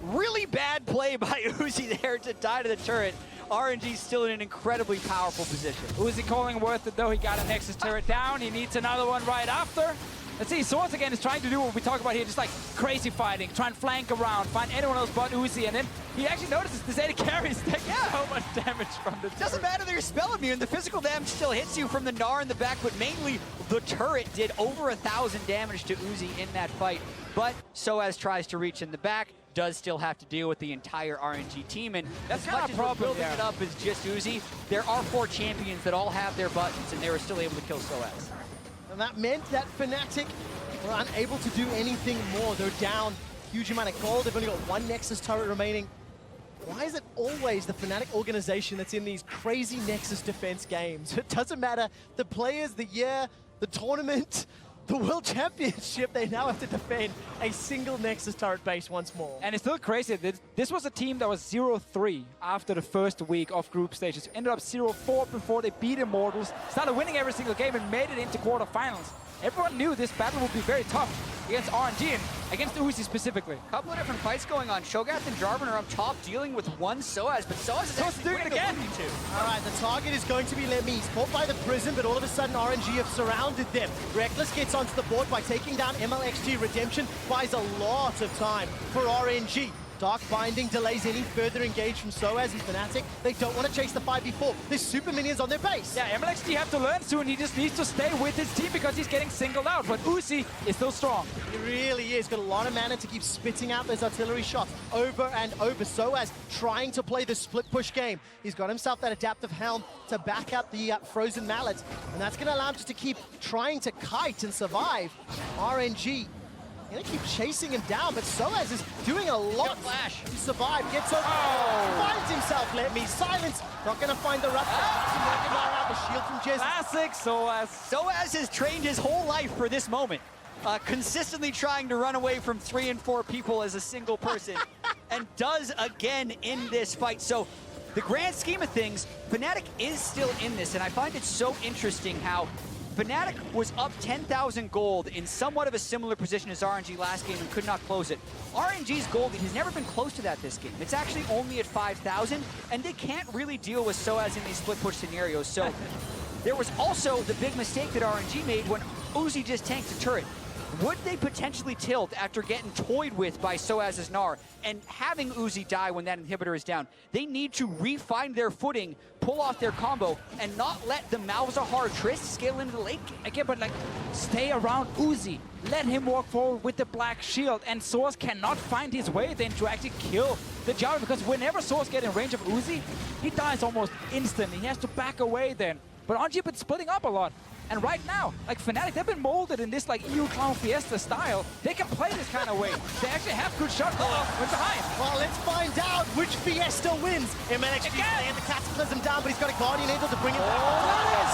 really bad play by Uzi there to die to the turret. RNG still in an incredibly powerful position. Uzi calling worth it though. He got a Nexus turret down. He needs another one right after. Let's see, Swords again is trying to do what we talk about here, just like crazy fighting, try and flank around, find anyone else but Uzi, and then he actually notices this AD carry is taking so much damage from the turret. Doesn't matter that you're spell immune, the physical damage still hits you from the Gnar in the back, but mainly the turret did over 1,000 damage to Uzi in that fight. But Soaz tries to reach in the back, does still have to deal with the entire RNG team, and that's as kind much of as we're problem building it up as just Uzi, there are 4 champions that all have their buttons, and they were still able to kill Soaz. And that meant that Fnatic were unable to do anything more. They're down huge amount of gold. They've only got 1 Nexus turret remaining. Why is it always the Fnatic organization that's in these crazy Nexus defense games? It doesn't matter the players, the year, the tournament, the World Championship, they now have to defend a single Nexus turret base once more. And it's still crazy. This was a team that was 0-3 after the first week of group stages. Ended up 0-4 before they beat Immortals, started winning every single game and made it into quarterfinals. Everyone knew this battle would be very tough against RNG and against Uzi specifically. A couple of different fights going on. Cho'Gath and Jarvan are up top dealing with one Soaz, but Soaz is actually doing it again. All right, the target is going to be Lemis, caught by the Prism, but all of a sudden RNG have surrounded them. Reckless gets onto the board by taking down MLXG. Redemption buys a lot of time for RNG. Dark Binding delays any further engage from Soaz and Fnatic. They don't want to chase the 5v4. There's super minions on their base. Yeah, MLXG have to learn soon. He just needs to stay with his team because he's getting singled out. But Uzi is still strong. He really is. Got a lot of mana to keep spitting out those artillery shots over and over. Soaz trying to play the split push game. He's got himself that adaptive helm to back up the frozen mallets. And that's going to allow him just to keep trying to kite and survive. RNG gonna keep chasing him down, but Soaz is doing a lot to survive. Gets over, finds himself, let me silence. Not gonna find the rupture. The shield from Jez. Classic Soaz. Soaz has trained his whole life for this moment. Consistently trying to run away from 3 and 4 people as a single person, and does again in this fight. So the grand scheme of things, Fnatic is still in this, and I find it so interesting how Fnatic was up 10,000 gold in somewhat of a similar position as RNG last game and could not close it. RNG's gold has never been close to that this game. It's actually only at 5,000, and they can't really deal with Soaz in these split push scenarios. So there was also the big mistake that RNG made when Uzi just tanked a turret. Would they potentially tilt after getting toyed with by Soaz's Gnar and having Uzi die when that inhibitor is down? They need to refine their footing, pull off their combo, and not let the Malzahar Triss scale into the late game. Again, but like, stay around Uzi. Let him walk forward with the black shield, and Source cannot find his way then to actually kill the Jarvan, because whenever Source gets in range of Uzi, he dies almost instantly. He has to back away then. But RNG have been splitting up a lot. And right now, like Fnatic, they've been molded in this like EU Clown Fiesta style. They can play this kind of way. They actually have good shot calling. Went behind. Well, let's find out which Fiesta wins. MLXG and the Cataclysm down, but he's got a Guardian Angel to bring it back.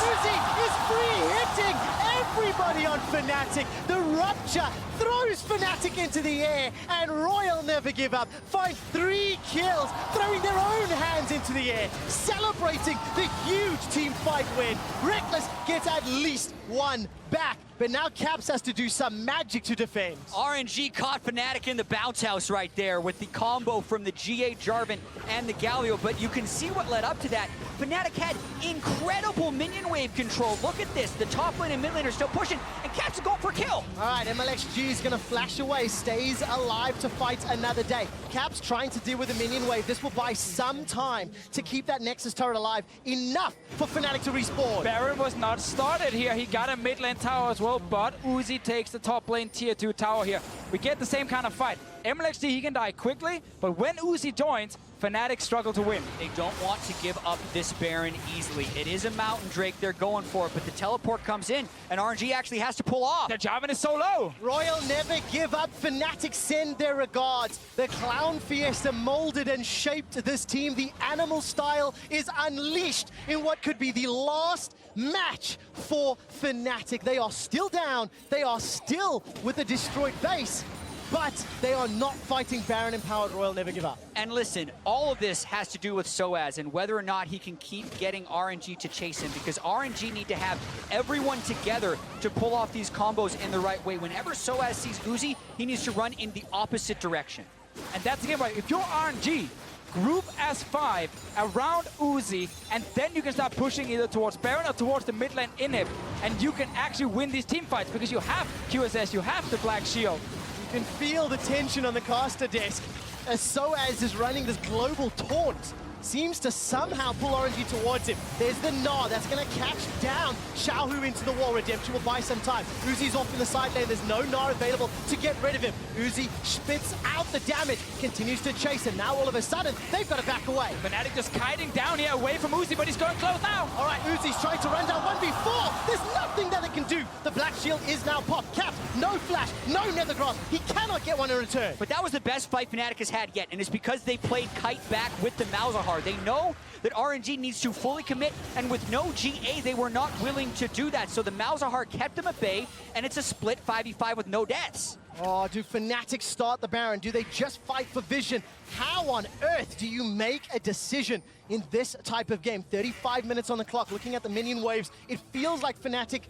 Uzi is free hitting everybody on Fnatic. The Rupture throws Fnatic into the air, and Royal never give up. Find 3 kills, throwing their own hands into the air, celebrating the huge team fight win. Reckless gets at least 1 back. but now Caps has to do some magic to defend. RNG caught Fnatic in the bounce house right there with the combo from the GA Jarvan and the Galio, but you can see what led up to that. Fnatic had incredible minion wave control. Look at this. The top lane and mid lane are still pushing, and Caps is going for a kill. All right, MLXG is going to flash away, stays alive to fight another day. Caps trying to deal with the minion wave. This will buy some time to keep that Nexus turret alive. Enough for Fnatic to respawn. Baron was not started here. He got a mid lane tower as well, but Uzi takes the top lane tier 2 tower here. We get the same kind of fight. MLXD, he can die quickly, but when Uzi joins, Fnatic struggle to win. They don't want to give up this Baron easily. It is a Mountain Drake. They're going for it, but the teleport comes in, and RNG actually has to pull off. The Jarvan is so low. Royal never give up. Fnatic send their regards. The Clown Fiesta molded and shaped this team. The animal style is unleashed in what could be the last match for Fnatic. They are still down. They are still with the destroyed base. But they are not fighting Baron empowered Royal never give up. And listen, all of this has to do with Soaz and whether or not he can keep getting RNG to chase him, because RNG need to have everyone together to pull off these combos in the right way. Whenever Soaz sees Uzi, he needs to run in the opposite direction. And that's the game, right? If you're RNG, group as 5 around Uzi, and then you can start pushing either towards Baron or towards the mid lane inhib, and you can actually win these team fights because you have QSS, you have the Black Shield. You can feel the tension on the caster desk as Soaz is running this global taunt. Seems to somehow pull RNG towards him. There's the Gnar that's going to catch down Xiaohu into the wall. Redemption will buy some time. Uzi's off in the side lane. There's no Gnar available to get rid of him. Uzi spits out the damage, continues to chase him. Now all of a sudden, they've got to back away. Fnatic just kiting down here away from Uzi, but he's going close now. All right, Uzi's trying to run down 1v4. There's nothing that it can do. The Black Shield is now popped. Caps, no flash, no Nethergrass. He cannot get one in return. But that was the best fight Fnatic has had yet, and it's because they played kite back with the Malzahar. They know that RNG needs to fully commit, and with no GA, they were not willing to do that. So the Malzahar kept them at bay, and it's a split 5v5 with no deaths. Oh, do Fnatic start the Baron? Do they just fight for vision? How on earth do you make a decision in this type of game? 35 minutes on the clock, looking at the minion waves. It feels like Fnatic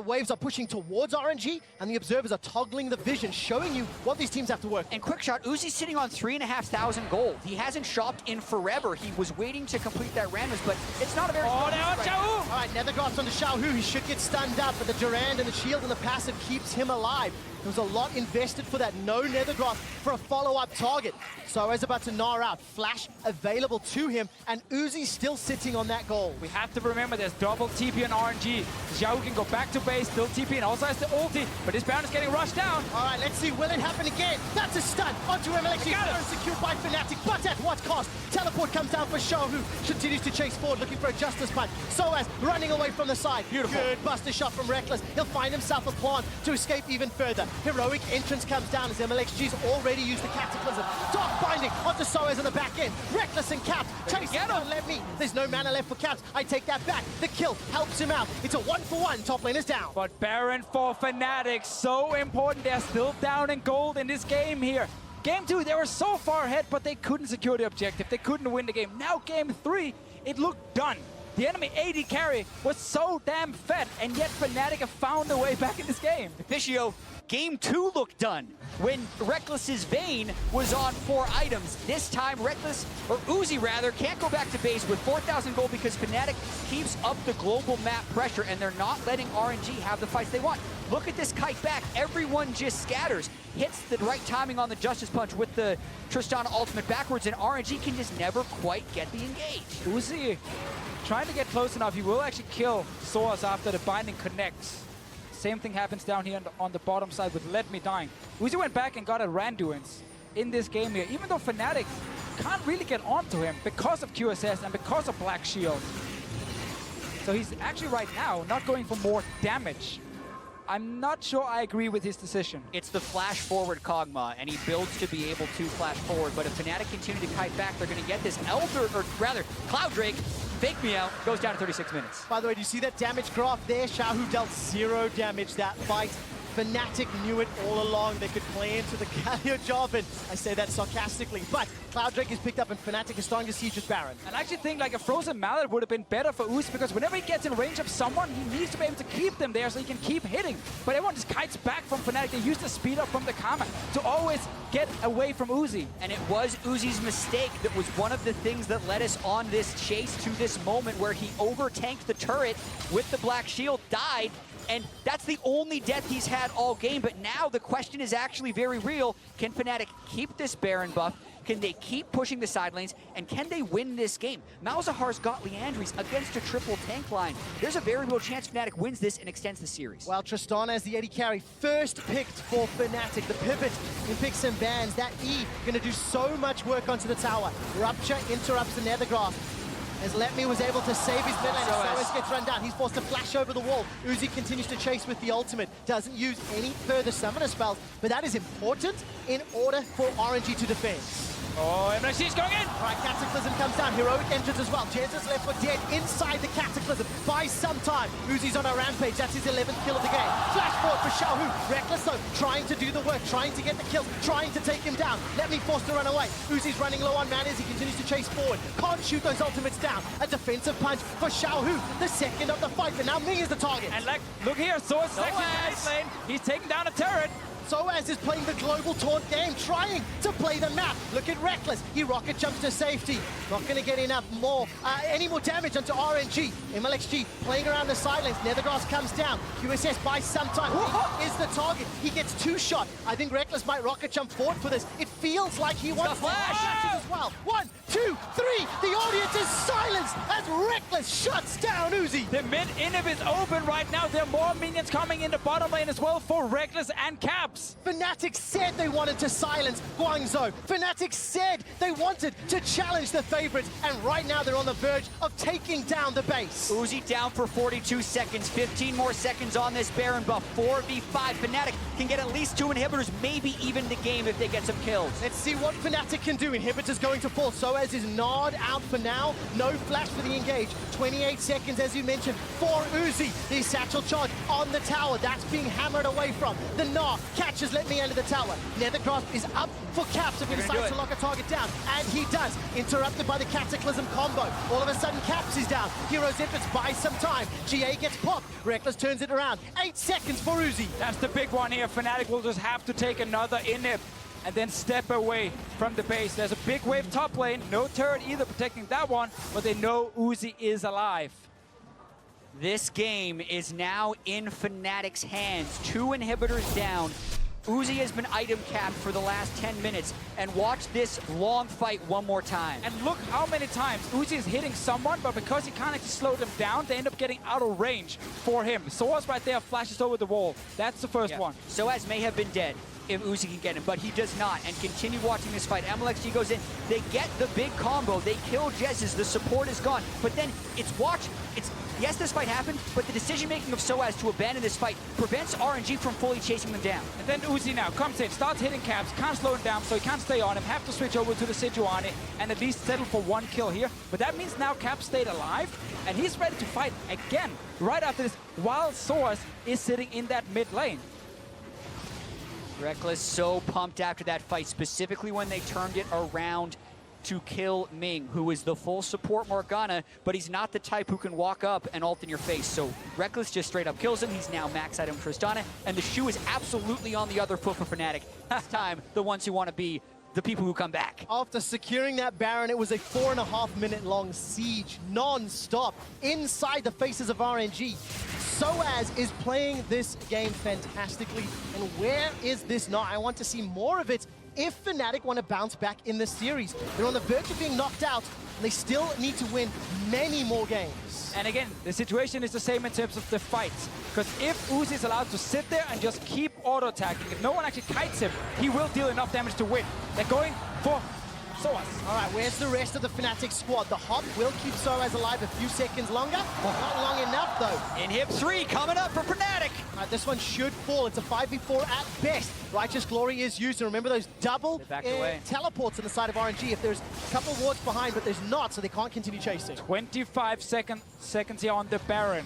waves are pushing towards RNG, and the observers are toggling the vision, showing you what these teams have to work. And quick shot, Uzi's sitting on 3,500 gold. He hasn't shopped in forever. He was waiting to complete that Rammus, but it's not a very strong now right. Xiaohu! All right, Nethergrass onto Xiaohu. He should get stunned up, but the Durand and the shield and the passive keeps him alive. There was a lot invested for that. No Nethergrass for a follow-up target. Soaz about to Gnar out. Flash available to him, and Uzi's still sitting on that goal. We have to remember there's double TP on RNG. Xiao can go back to base, still TP, and also has the ulti, but this Baron is getting rushed down. All right, let's see, will it happen again? That's a stun onto MLXG. Baron secured by Fnatic, but at what cost? Teleport comes down for Xiaohu. Continues to chase forward, looking for a Justice Punch. Soaz running away from the side. Beautiful. Good buster shot from Reckless. He'll find himself a pawn to escape even further. Heroic entrance comes down as MLXG's already used the Cataclysm. Dark binding onto Soaz on the back end. Reckless and Caps. Chase, don't let me. There's no mana left for Caps. I take that back. The kill helps him out. It's a 1-for-1. Top lane is down. But Baron for Fnatic, so important. They're still down in gold in this game here. Game 2, they were so far ahead, but they couldn't secure the objective. They couldn't win the game. Now game 3, it looked done. The enemy AD carry was so damn fed, and yet Fnatic have found a way back in this game. Fischio, game 2 looked done when Reckless's Vayne was on 4 items. This time Reckless, or Uzi rather, can't go back to base with 4,000 gold because Fnatic keeps up the global map pressure, and they're not letting RNG have the fights they want. Look at this kite back. Everyone just scatters. Hits the right timing on the Justice Punch with the Tristana ultimate backwards, and RNG can just never quite get the engage. Uzi trying to get close enough. He will actually kill Soaz after the binding connects. Same thing happens down here on the bottom side with Let Me dying. Uzi went back and got a Randuin's in this game here, even though Fnatic can't really get onto him because of QSS and because of Black Shield. So he's actually right now not going for more damage. I'm not sure I agree with his decision. It's the flash forward Kog'Maw, and he builds to be able to flash forward. But if Fnatic continue to kite back, they're going to get this Elder, or rather, Cloud Drake, fake me out, goes down to 36 minutes. By the way, do you see that damage graph there? Xiaohu dealt 0 damage that fight. Fnatic knew it all along. They could play into the Galio Jarvan. I say that sarcastically, but Cloud Drake is picked up and Fnatic is starting to siege with Baron. And I actually think like a Frozen Mallet would have been better for Uzi because whenever he gets in range of someone, he needs to be able to keep them there so he can keep hitting. But everyone just kites back from Fnatic. They use the speed up from the Karma to always get away from Uzi. And it was Uzi's mistake that was one of the things that led us on this chase to this moment where he over-tanked the turret with the Black Shield, died, and that's the only death he's had all game. But now the question is actually very real. Can Fnatic keep this Baron buff? Can they keep pushing the side lanes? And can they win this game? Malzahar's got Leandries against a triple tank line. There's a very real chance Fnatic wins this and extends the series. Well, Tristana as the AD carry, first picked for Fnatic. The pivot in picks and bans. That E gonna do so much work onto the tower. Rupture interrupts the Nethergrasp. As Letme was able to save his mid lane, Soas gets run down. He's forced to flash over the wall. Uzi continues to chase with the ultimate. Doesn't use any further summoner spells, but that is important in order for RNG to defend. Oh, FNC's going in! All right, Cataclysm comes down. Heroic entrance as well. Jez is left for dead inside the Cataclysm. Buys some time. Uzi's on a rampage. That's his 11th kill of the game. Flash forward for Xiaohu. Reckless though, trying to do the work, trying to get the kills, trying to take him down. Let me force to run away. Uzi's running low on mana as he continues to chase forward. Can't shoot those ultimates down. A defensive punch for Xiaohu, the second of the fight. But now Ming is the target. And like, look here, Soas is actually in the lane. He's taking down a turret. Soaz is playing the global taunt game, trying to play the map. Look at Reckless. He rocket jumps to safety. Not going to get any more damage onto RNG. MLXG playing around the side lanes. Nethergrass comes down. QSS buys some time. He is the target. He gets two shot. I think Reckless might rocket jump forward for this. It feels like he wants to flash as well. 1, 2, 3. The audience is silenced as Reckless shuts down Uzi. The mid inhib is open right now. There are more minions coming in the bottom lane as well for Reckless and Cap. Fnatic said they wanted to silence Guangzhou. Fnatic said they wanted to challenge the favorites, and right now they're on the verge of taking down the base. Uzi down for 42 seconds, 15 more seconds on this Baron buff. 4v5. Fnatic can get at least 2 inhibitors, maybe even the game if they get some kills. Let's see what Fnatic can do. Inhibitor's going to fall. Soaz is gnawed out for now. No flash for the engage. 28 seconds, as you mentioned, for Uzi. The satchel charge on the tower. That's being hammered away from. The Gnaw catches Let Me enter the tower. Nethergrasp is up for Caps if he decides to lock a target down. And he does. Interrupted by the Cataclysm combo. All of a sudden, Caps is down. Heroes Infants buys some time. GA gets popped. Reckless turns it around. 8 seconds for Uzi. That's the big one here. Fnatic will just have to take another inhib and then step away from the base. There's a big wave top lane. No turret either protecting that one, but they know Uzi is alive. This game is now in Fnatic's hands. 2 inhibitors down. Uzi has been item capped for the last 10 minutes, and watch this long fight one more time. And look how many times Uzi is hitting someone, but because he can't actually slow them down, they end up getting out of range for him. Soaz right there flashes over the wall. That's the first one. Soaz may have been dead if Uzi can get him, but he does not. And continue watching this fight. MLXG goes in. They get the big combo. They kill Jez's. The support is gone. But then it's watch. Yes, this fight happened, but the decision-making of Soaz to abandon this fight prevents RNG from fully chasing them down. And then Uzi now comes in, starts hitting Caps, can't slow him down, so he can't stay on him, have to switch over to the Sejuani and at least settle for 1 kill here. But that means now Caps stayed alive, and he's ready to fight again right after this, while Soaz is sitting in that mid lane. Reckless so pumped after that fight, specifically when they turned it around to kill Ming, who is the full support Morgana, but he's not the type who can walk up and ult in your face. So Reckless just straight up kills him. He's now max item Tristana, and the shoe is absolutely on the other foot for Fnatic. This time, the ones who want to be the people who come back. After securing that Baron, it was a 4.5 minute long siege, non-stop, inside the faces of RNG. Soaz is playing this game fantastically, and where is this not? I want to see more of it if Fnatic want to bounce back in this series. They're on the verge of being knocked out, and they still need to win many more games. And again, the situation is the same in terms of the fights. Because if Uzi is allowed to sit there and just keep auto-attacking, if no one actually kites him, he will deal enough damage to win. They're going for Soaz. All right, where's the rest of the Fnatic squad? The hop will keep Soaz alive a few seconds longer. Not long enough, though. Inhib 3 coming up for Fnatic. All right, this one should fall. It's a 5v4 at best. Righteous Glory is used, and remember those double teleports on the side of RNG. If there's a couple wards behind, but there's not, so they can't continue chasing. 25 seconds here on the Baron.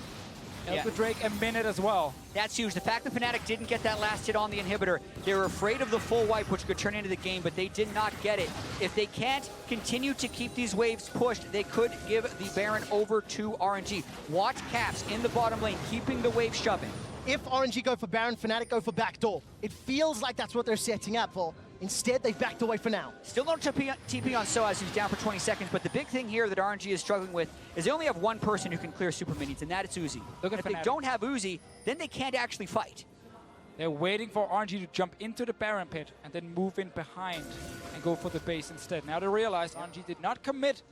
Help the Drake a minute as well. That's huge. The fact that Fnatic didn't get that last hit on the inhibitor, they were afraid of the full wipe, which could turn into the game, but they did not get it. If they can't continue to keep these waves pushed, they could give the Baron over to RNG. Watch Caps in the bottom lane, keeping the wave shoving. If RNG go for Baron, Fnatic go for backdoor. It feels like that's what they're setting up for. Instead, they've backed away for now. Still no TP on Soaz, who's down for 20 seconds, but the big thing here that RNG is struggling with is they only have one person who can clear super minions, and that is Uzi. Look at if they Fnatic. don't have Uzi, then they can't actually fight. They're waiting for RNG to jump into the Baron pit and then move in behind and go for the base instead. Now they realize RNG did not commit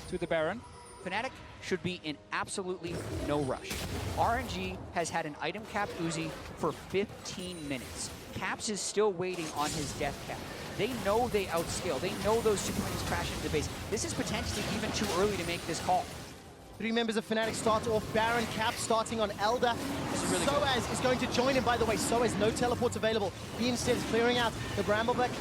to the Baron. Fnatic should be in absolutely no rush. RNG has had an item cap Uzi for 15 minutes. Caps is still waiting on his death cap. They know they outscale. They know those super minions crash into the base. This is potentially even too early to make this call. 3 members of Fnatic start off. Baron, Cap starting on Elder. This is really good. Soaz is going to join him, by the way. Soaz, no teleports available. He instead is clearing out the Brambleback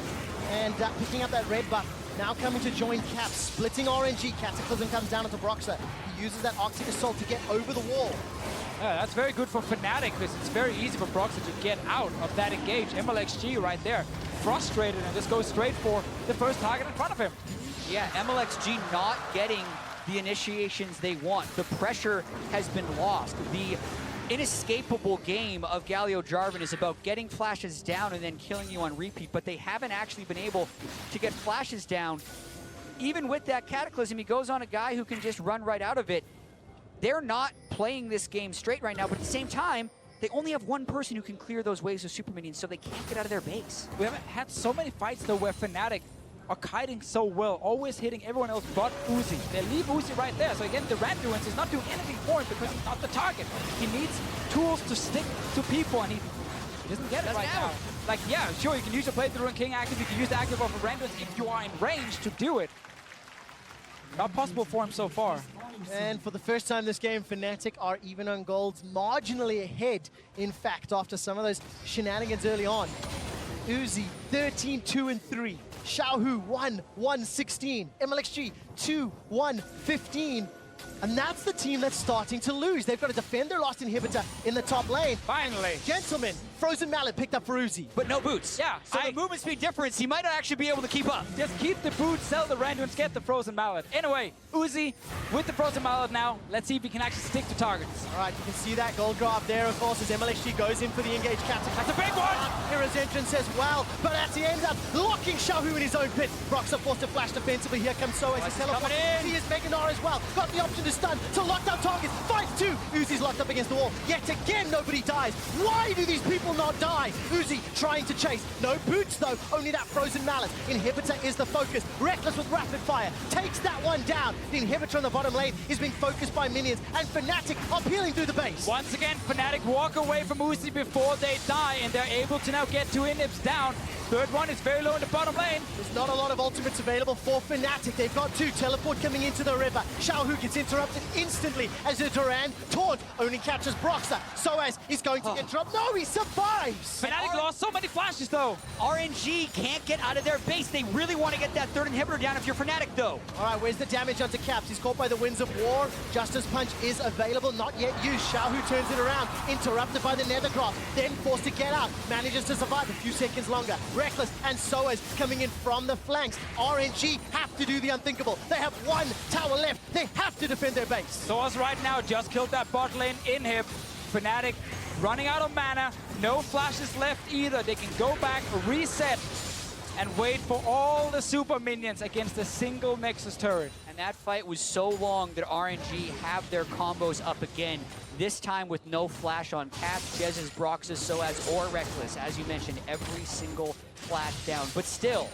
and picking up that red buff. Now coming to join Cap, splitting RNG. Cataclysm comes down onto Broxah. He uses that Arctic Assault to get over the wall. Yeah, that's very good for Fnatic because it's very easy for Broxah to get out of that engage. MLXG right there, frustrated and just goes straight for the first target in front of him. Yeah, MLXG not getting the initiations they want. The pressure has been lost. The inescapable game of Galio Jarvan is about getting flashes down and then killing you on repeat, but they haven't actually been able to get flashes down. Even with that Cataclysm, he goes on a guy who can just run right out of it. They're not playing this game straight right now, but at the same time, they only have one person who can clear those waves of super minions, so they can't get out of their base. We haven't had so many fights though where Fnatic are kiting so well, always hitting everyone else but Uzi. They leave Uzi right there, so again, the Randuin's is not doing anything for him because he's not the target. He needs tools to stick to people, and he doesn't get it right now. Like, yeah, sure, you can use the Play the Rune King active, you can use the active of a Randuin if you are in range to do it. Not possible for him so far. And for the first time this game, Fnatic are even on golds, marginally ahead, in fact, after some of those shenanigans early on. Uzi, 13-2-3. Xiaohu, 1-1-16. MLXG, 2-1-15. And that's the team that's starting to lose. They've got to defend their last inhibitor in the top lane. Finally. Gentlemen, Frozen Mallet picked up for Uzi. But no boots. Yeah, So the movement speed difference, he might not actually be able to keep up. Just keep the boots, sell the Randuins, get the Frozen Mallet. Anyway, Uzi with the Frozen Mallet now. Let's see if he can actually stick to targets. All right, you can see that gold graph there, of course, as MLXG goes in for the engaged Cataclysm. That's a big one! Hero's entrance as well, but as he ends up locking Xiaohu in his own pit. Broxah forced to flash defensively. Here comes Soaz. He's coming in. He is Mega Gnar as well. Got the option to stun, to lock down targets. 5-2. Uzi's locked up against the wall. Yet again, nobody dies. Why do these people not die? Uzi trying to chase. No boots, though. Only that Frozen Mallet. Inhibitor is the focus. Reckless with rapid fire. Takes that one down. The inhibitor on the bottom lane is being focused by minions, and Fnatic are peeling through the base. Once again, Fnatic walk away from Uzi before they die, and they're able to now get two inhibs down. Third one is very low in the bottom lane. There's not a lot of ultimates available for Fnatic. They've got two. Teleport coming into the river. Xiaohu gets interrupted instantly as the Duran taunt only catches Broxah. Soaz is going to get dropped. No, he survives! Fnatic lost so many flashes though. RNG can't get out of their base. They really want to get that third inhibitor down if you're Fnatic, though. All right, where's the damage onto Caps? He's caught by the Winds of War. Justice Punch is available, not yet used. Xiaohu turns it around, interrupted by the Nethercroft, then forced to get out. Manages to survive a few seconds longer. Reckless and Soaz coming in from the flanks. RNG have to do the unthinkable. They have one tower left. They have to defend their base. Soaz right now just killed that bot lane inhib. Fnatic running out of mana. No flashes left either. They can go back, reset, and wait for all the super minions against a single Nexus turret. And that fight was so long that RNG have their combos up again. This time with no flash on Caps, Jez's, Broxah's, Soaz, or Reckless. As you mentioned, every single flash down. But still,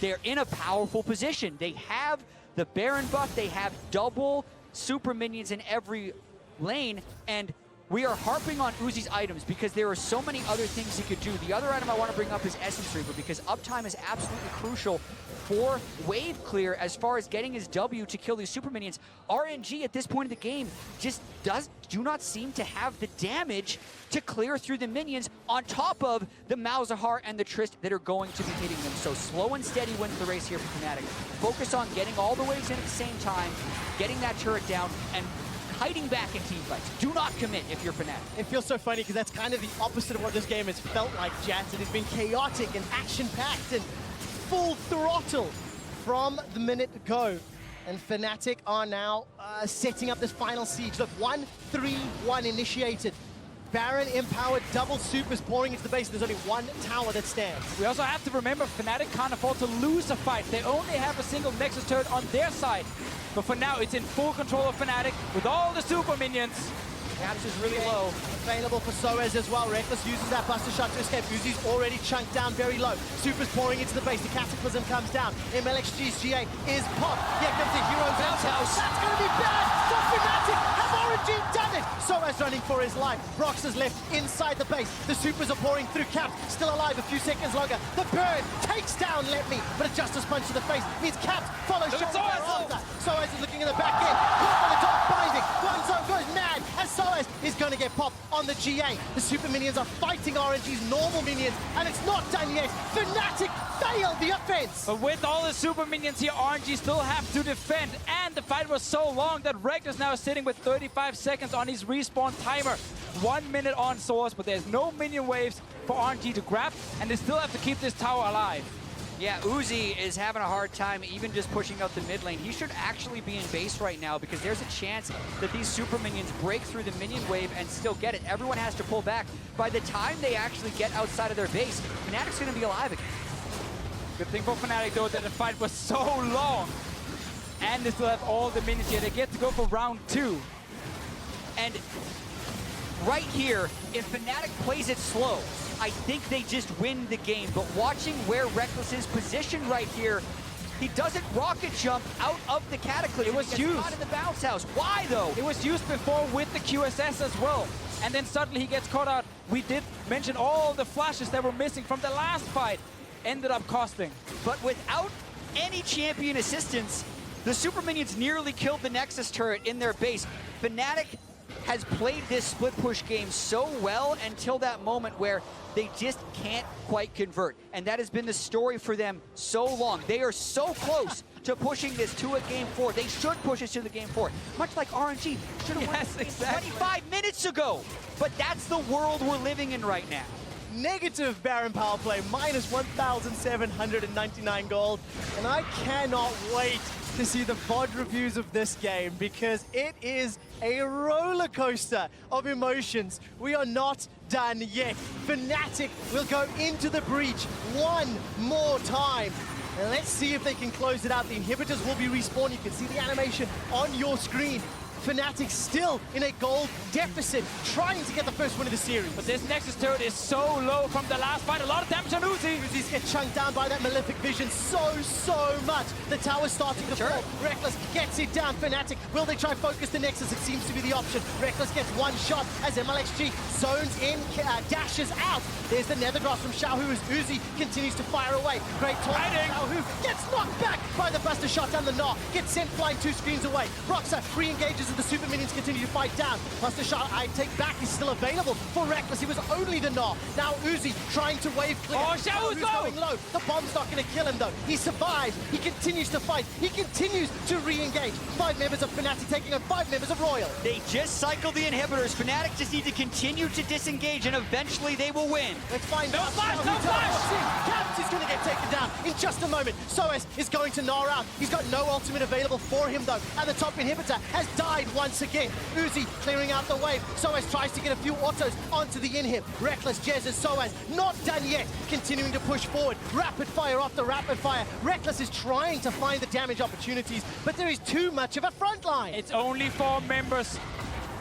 they're in a powerful position. They have the Baron buff. They have double super minions in every lane. And we are harping on Uzi's items because there are so many other things he could do. The other item I want to bring up is Essence Reaper because uptime is absolutely crucial for wave clear as far as getting his W to kill these super minions. RNG at this point in the game just do not seem to have the damage to clear through the minions on top of the Malzahar and the Trist that are going to be hitting them. So slow and steady wins the race here for Fnatic. Focus on getting all the waves in at the same time, getting that turret down, and hiding back in team fights. Do not commit if you're Fnatic. It feels so funny because that's kind of the opposite of what this game has felt like, Jats. It has been chaotic and action-packed and full throttle from the minute go. And Fnatic are now setting up this final siege. Look, 1-3-1 initiated. Baron empowered, double supers pouring into the base. There's only one tower that stands. We also have to remember Fnatic can't afford to lose a fight. They only have a single Nexus turret on their side. But for now, it's in full control of Fnatic with all the super minions. Caps is really low. Available for Soaz as well. Reckless uses that buster shot to escape. Uzi's already chunked down very low. Super's pouring into the base. The Cataclysm comes down. MLXG's GA is popped. Here comes the Hero's Outhouse. That's going to be bad for Fnatic. Have RNG done it? Soaz running for his life. Brox is left inside the base. The Supers are pouring through. Caps still alive a few seconds longer. The burn takes down Let Me, but a Justice Punch to the face means Caps follows shot after. Soaz is looking at the back end. Caught by the top binding. One zone goes mad as Soaz is going to get popped on the GA. The super minions are fighting RNG's normal minions, and it's not done yet. Fnatic failed the offense. But with all the super minions here, RNG still have to defend. And the fight was so long that Reckless now is sitting with 35 seconds on his respawn timer. 1 minute on source, but there's no minion waves for RNG to grab, and they still have to keep this tower alive. Yeah, Uzi is having a hard time even just pushing out the mid lane. He should actually be in base right now because there's a chance that these super minions break through the minion wave and still get it. Everyone has to pull back. By the time they actually get outside of their base, Fnatic's going to be alive again. Good thing for Fnatic though that the fight was so long. And they still have all the minions here. They get to go for round 2. And right here, if Fnatic plays it slow, I think they just win the game. But watching where Reckless is positioned right here, he doesn't rocket jump out of the Cataclysm. It was he gets used. caught in the bounce house. Why though? It was used before with the QSS as well. And then suddenly he gets caught out. We did mention all the flashes that were missing from the last fight. Ended up costing. But without any champion assistance, the super minions nearly killed the Nexus turret in their base. Fnatic has played this split push game so well until that moment where they just can't quite convert. And that has been the story for them so long. They are so close to pushing this to a game 4. They should push us to the game 4. Much like RNG should have won Exactly. 25 minutes ago. But that's the world we're living in right now. Negative Baron power play, minus 1,799 gold. And I cannot wait to see the VOD reviews of this game because it is a roller coaster of emotions. We are not done yet. Fnatic will go into the breach one more time. And let's see if they can close it out. The inhibitors will be respawned. You can see the animation on your screen. Fnatic still in a gold deficit, trying to get the first win of the series. But this Nexus turret is so low from the last fight. A lot of damage on Uzi. Uzi's get chunked down by that Malefic Vision so much. The tower's starting to fall. Reckless gets it down. Fnatic, will they try focus the Nexus? It seems to be the option. Reckless gets one shot as MLXG zones in, dashes out. There's the Nether Dross from Xiaohu as Uzi continues to fire away. Great taunt. Xiaohu gets knocked back by the Buster Shot down the Gnaw. Gets sent flying 2 screens away. Roxa re-engages as the super minions continue to fight down. Buster Shot, I take back, is still available for Reckless. He was only the Gnaw. Now Uzi trying to wave clear. Oh, Xiaohu's going low. The bomb's not going to kill him though. He survives. He continues to fight. He continues to re-engage. 5 members of Fnatic taking on 5 members of Royal. They just cycled the inhibitors. Fnatic just need to continue to disengage and eventually they will win. Let's find out. flash, no flash! Caps is going to get taken down in just a moment. Soaz is going to gnaw out. He's got no ultimate available for him though. And the top inhibitor has died once again. Uzi clearing out the wave. Soaz tries to get a few autos onto the inhib. Reckless, Jez and Soaz not done yet. Continuing to push forward. Rapid fire after rapid fire. Reckless is trying to find the damage opportunities, but there is too much of a front line. It's only 4 members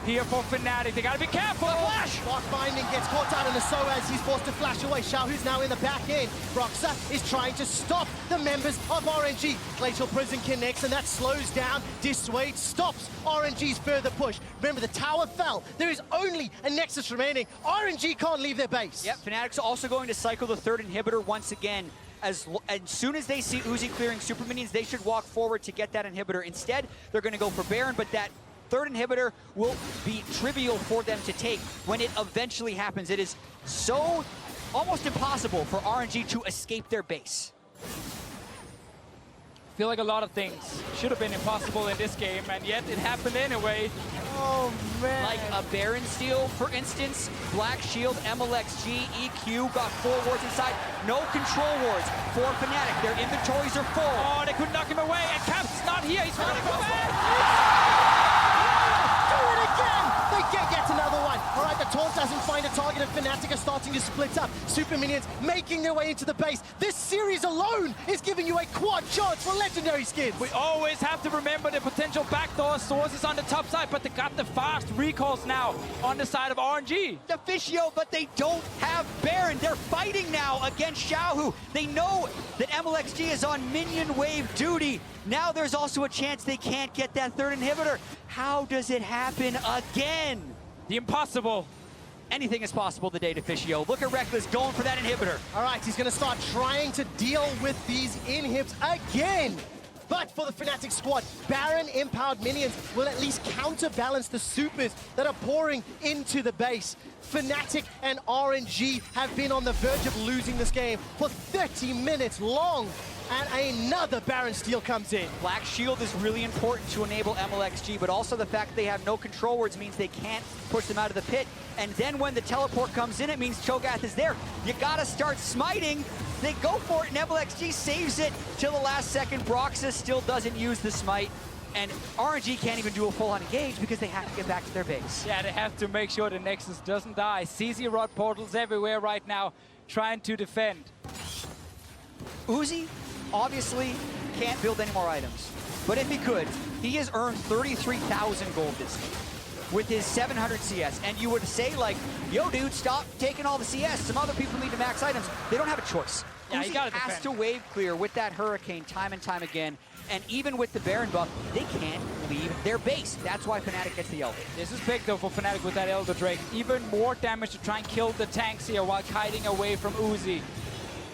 here for Fnatic. They gotta be careful. Flash! Block binding gets caught out in the Soaz. He's forced to flash away. Xiaohu's now in the back end. Broxa is trying to stop the members of RNG. Glacial Prison connects and that slows down, dissuades, stops RNG's further push. Remember, the tower fell. There is only a Nexus remaining. RNG can't leave their base. Yep, Fnatic's also going to cycle the 3rd inhibitor once again. As soon as they see Uzi clearing super minions, they should walk forward to get that inhibitor. Instead, they're going to go for Baron, but that 3rd inhibitor will be trivial for them to take when it eventually happens. It is so almost impossible for RNG to escape their base. I feel like a lot of things should have been impossible in this game, and yet it happened anyway. Oh, man. Like a Baron steal, for instance. Black Shield, MLXG, EQ got 4 wards inside. No control wards for Fnatic. Their inventories are full. Oh, they could knock him away, and Cap's not here. He's running away. Do it again! They get yet another one. All right, the taunt doesn't find a target, and Fnatic are starting to split up. Super minions making their way into the base. This series alone is giving you a quad chance for legendary skins. We always have to remember the potential backdoor sources on the top side, but they got the fast recalls now on the side of RNG. Officio, but they don't have Baron. They're fighting now against Xiaohu. They know that MLXG is on minion wave duty. Now there's also a chance they can't get that 3rd inhibitor. How does it happen again? The impossible. Anything is possible today to Officio. Look at Reckless going for that inhibitor. All right, he's going to start trying to deal with these inhibs again. But for the Fnatic squad, Baron-empowered minions will at least counterbalance the supers that are pouring into the base. Fnatic and RNG have been on the verge of losing this game for 30 minutes long. And another Baron steal comes in. Black Shield is really important to enable MLXG, but also the fact that they have no control wards means they can't push them out of the pit. And then when the teleport comes in, it means Cho'Gath is there. You gotta start smiting. They go for it, and MLXG saves it till the last second. Broxus still doesn't use the smite. And RNG can't even do a full-on engage because they have to get back to their base. Yeah, they have to make sure the Nexus doesn't die. CZ Rod portals everywhere right now, trying to defend. Uzi obviously can't build any more items, but if he could, he has earned 33,000 gold this game with his 700 CS. And you would say like, yo dude, stop taking all the CS. Some other people need to max items. They don't have a choice. Yeah, Uzi you gotta has defend. to wave clear with that Hurricane time and time again. And even with the Baron buff, they can't leave their base. That's why Fnatic gets the Elder. This is big though for Fnatic with that Elder Drake. Even more damage to try and kill the tanks here while kiting away from Uzi.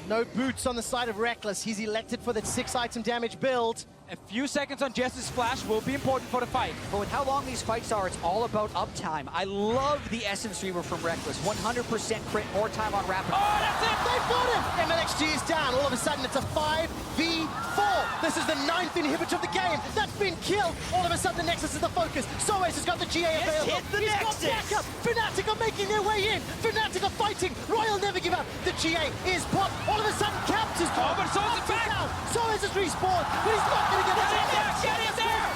No boots on the side of Reckless. He's elected for that 6-item damage build. A few seconds on Jess's flash will be important for the fight. But with how long these fights are, it's all about uptime. I love the Essence Reaver from Reckless. 100% crit, more time on rapid. Oh, that's it! They've got him! MLXG is down. All of a sudden, it's a 5v4. This is the 9th inhibitor of the game. That's been killed. All of a sudden, the Nexus is the focus. Soaz has got the GA available. hit the He's Nexus. got backup. Fnatic are making their way in. Fnatic are fighting. Royal never give up. The GA is popped. All of a sudden, Caps is gone. Oh, but Soaz is back. Soaz has respawned, but he's not going to get the Get in there, Nexus. get in there.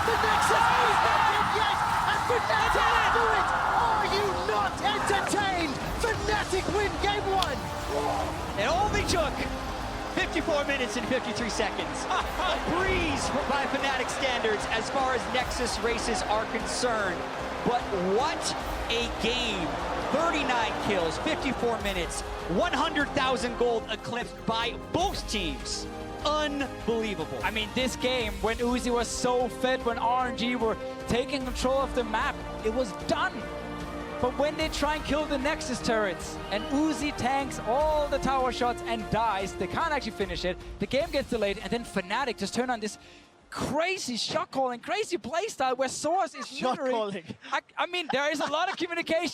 The Nexus is not dead yet. And Fnatic do it. Are you not entertained? Fnatic win game 1. It only took 54 minutes and 53 seconds. A breeze by Fnatic standards as far as Nexus races are concerned. But what a game. 39 kills, 54 minutes, 100,000 gold eclipsed by both teams. Unbelievable. I mean, this game, when Uzi was so fed, when RNG were taking control of the map, it was done. But when they try and kill the Nexus turrets, and Uzi tanks all the tower shots and dies, they can't actually finish it. The game gets delayed, and then Fnatic just turn on this crazy shot calling, crazy playstyle where Source is Shot literally... calling. I mean, there is a lot of communication.